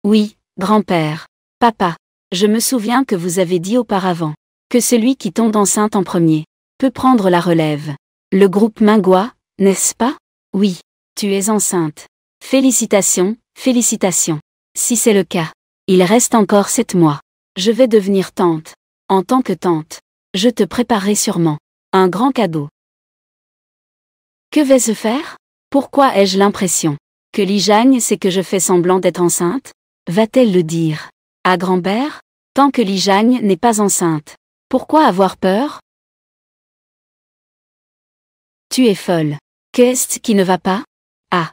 Oui, grand-père. Papa. Je me souviens que vous avez dit auparavant que celui qui tombe enceinte en premier peut prendre la relève. Le groupe Mingwa, n'est-ce pas? Oui. Tu es enceinte. Félicitations, félicitations. Si c'est le cas, il reste encore 7 mois. Je vais devenir tante. En tant que tante, je te préparerai sûrement un grand cadeau. Que vais-je faire? Pourquoi ai-je l'impression que Li Zhang sait que je fais semblant d'être enceinte? Va-t-elle le dire à grand-père? Tant que Li Zhang n'est pas enceinte, pourquoi avoir peur? Tu es folle. Qu'est-ce qui ne va pas? Ah.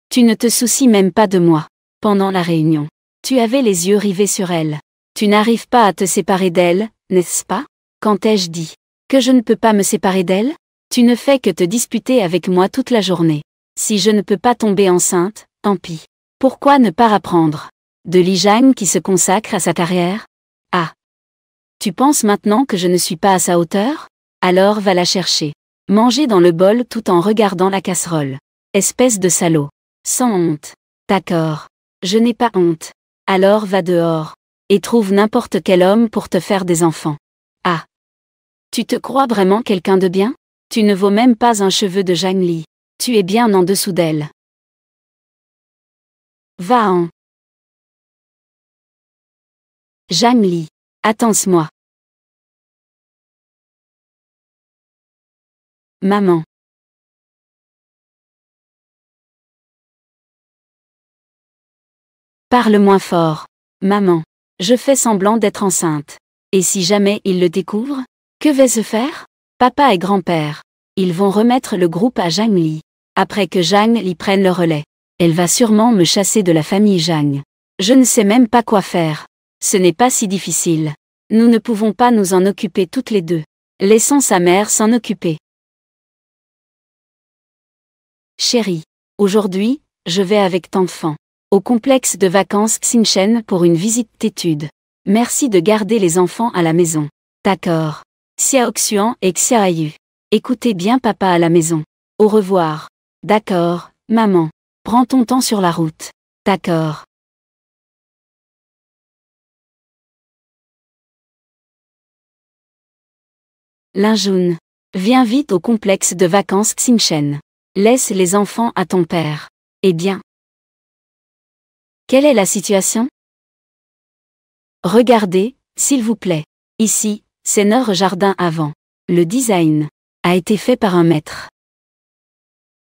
Tu ne te soucies même pas de moi. Pendant la réunion, tu avais les yeux rivés sur elle. Tu n'arrives pas à te séparer d'elle, n'est-ce pas? Quand ai-je dit que je ne peux pas me séparer d'elle? Tu ne fais que te disputer avec moi toute la journée. Si je ne peux pas tomber enceinte, tant pis. Pourquoi ne pas apprendre de Li Zhang qui se consacre à sa carrière? Ah. Tu penses maintenant que je ne suis pas à sa hauteur? Alors va la chercher. Manger dans le bol tout en regardant la casserole. Espèce de salaud. Sans honte. D'accord. Je n'ai pas honte. Alors va dehors. Et trouve n'importe quel homme pour te faire des enfants. Ah. Tu te crois vraiment quelqu'un de bien? Tu ne vaux même pas un cheveu de Zhang Li. Tu es bien en dessous d'elle. Va-en. Zhang Li. Attends-moi. Maman. Parle moins fort. Maman. Je fais semblant d'être enceinte. Et si jamais il le découvre? Que vais-je faire? Papa et grand-père. Ils vont remettre le groupe à Zhang Li. Après que Zhang Li prenne le relais. Elle va sûrement me chasser de la famille Zhang. Je ne sais même pas quoi faire. Ce n'est pas si difficile. Nous ne pouvons pas nous en occuper toutes les deux. Laissons sa mère s'en occuper. Chérie. Aujourd'hui, je vais avec tante Fan au complexe de vacances Xinchen pour une visite d'études. Merci de garder les enfants à la maison. D'accord. Xiaoxuan et Xiaoyu. Écoutez bien papa à la maison. Au revoir. D'accord, maman. Prends ton temps sur la route. D'accord. Linjun. Viens vite au complexe de vacances Xinchen. Laisse les enfants à ton père. Eh bien. Quelle est la situation? Regardez, s'il vous plaît. Ici, c'est notre jardin avant. Le design a été fait par un maître.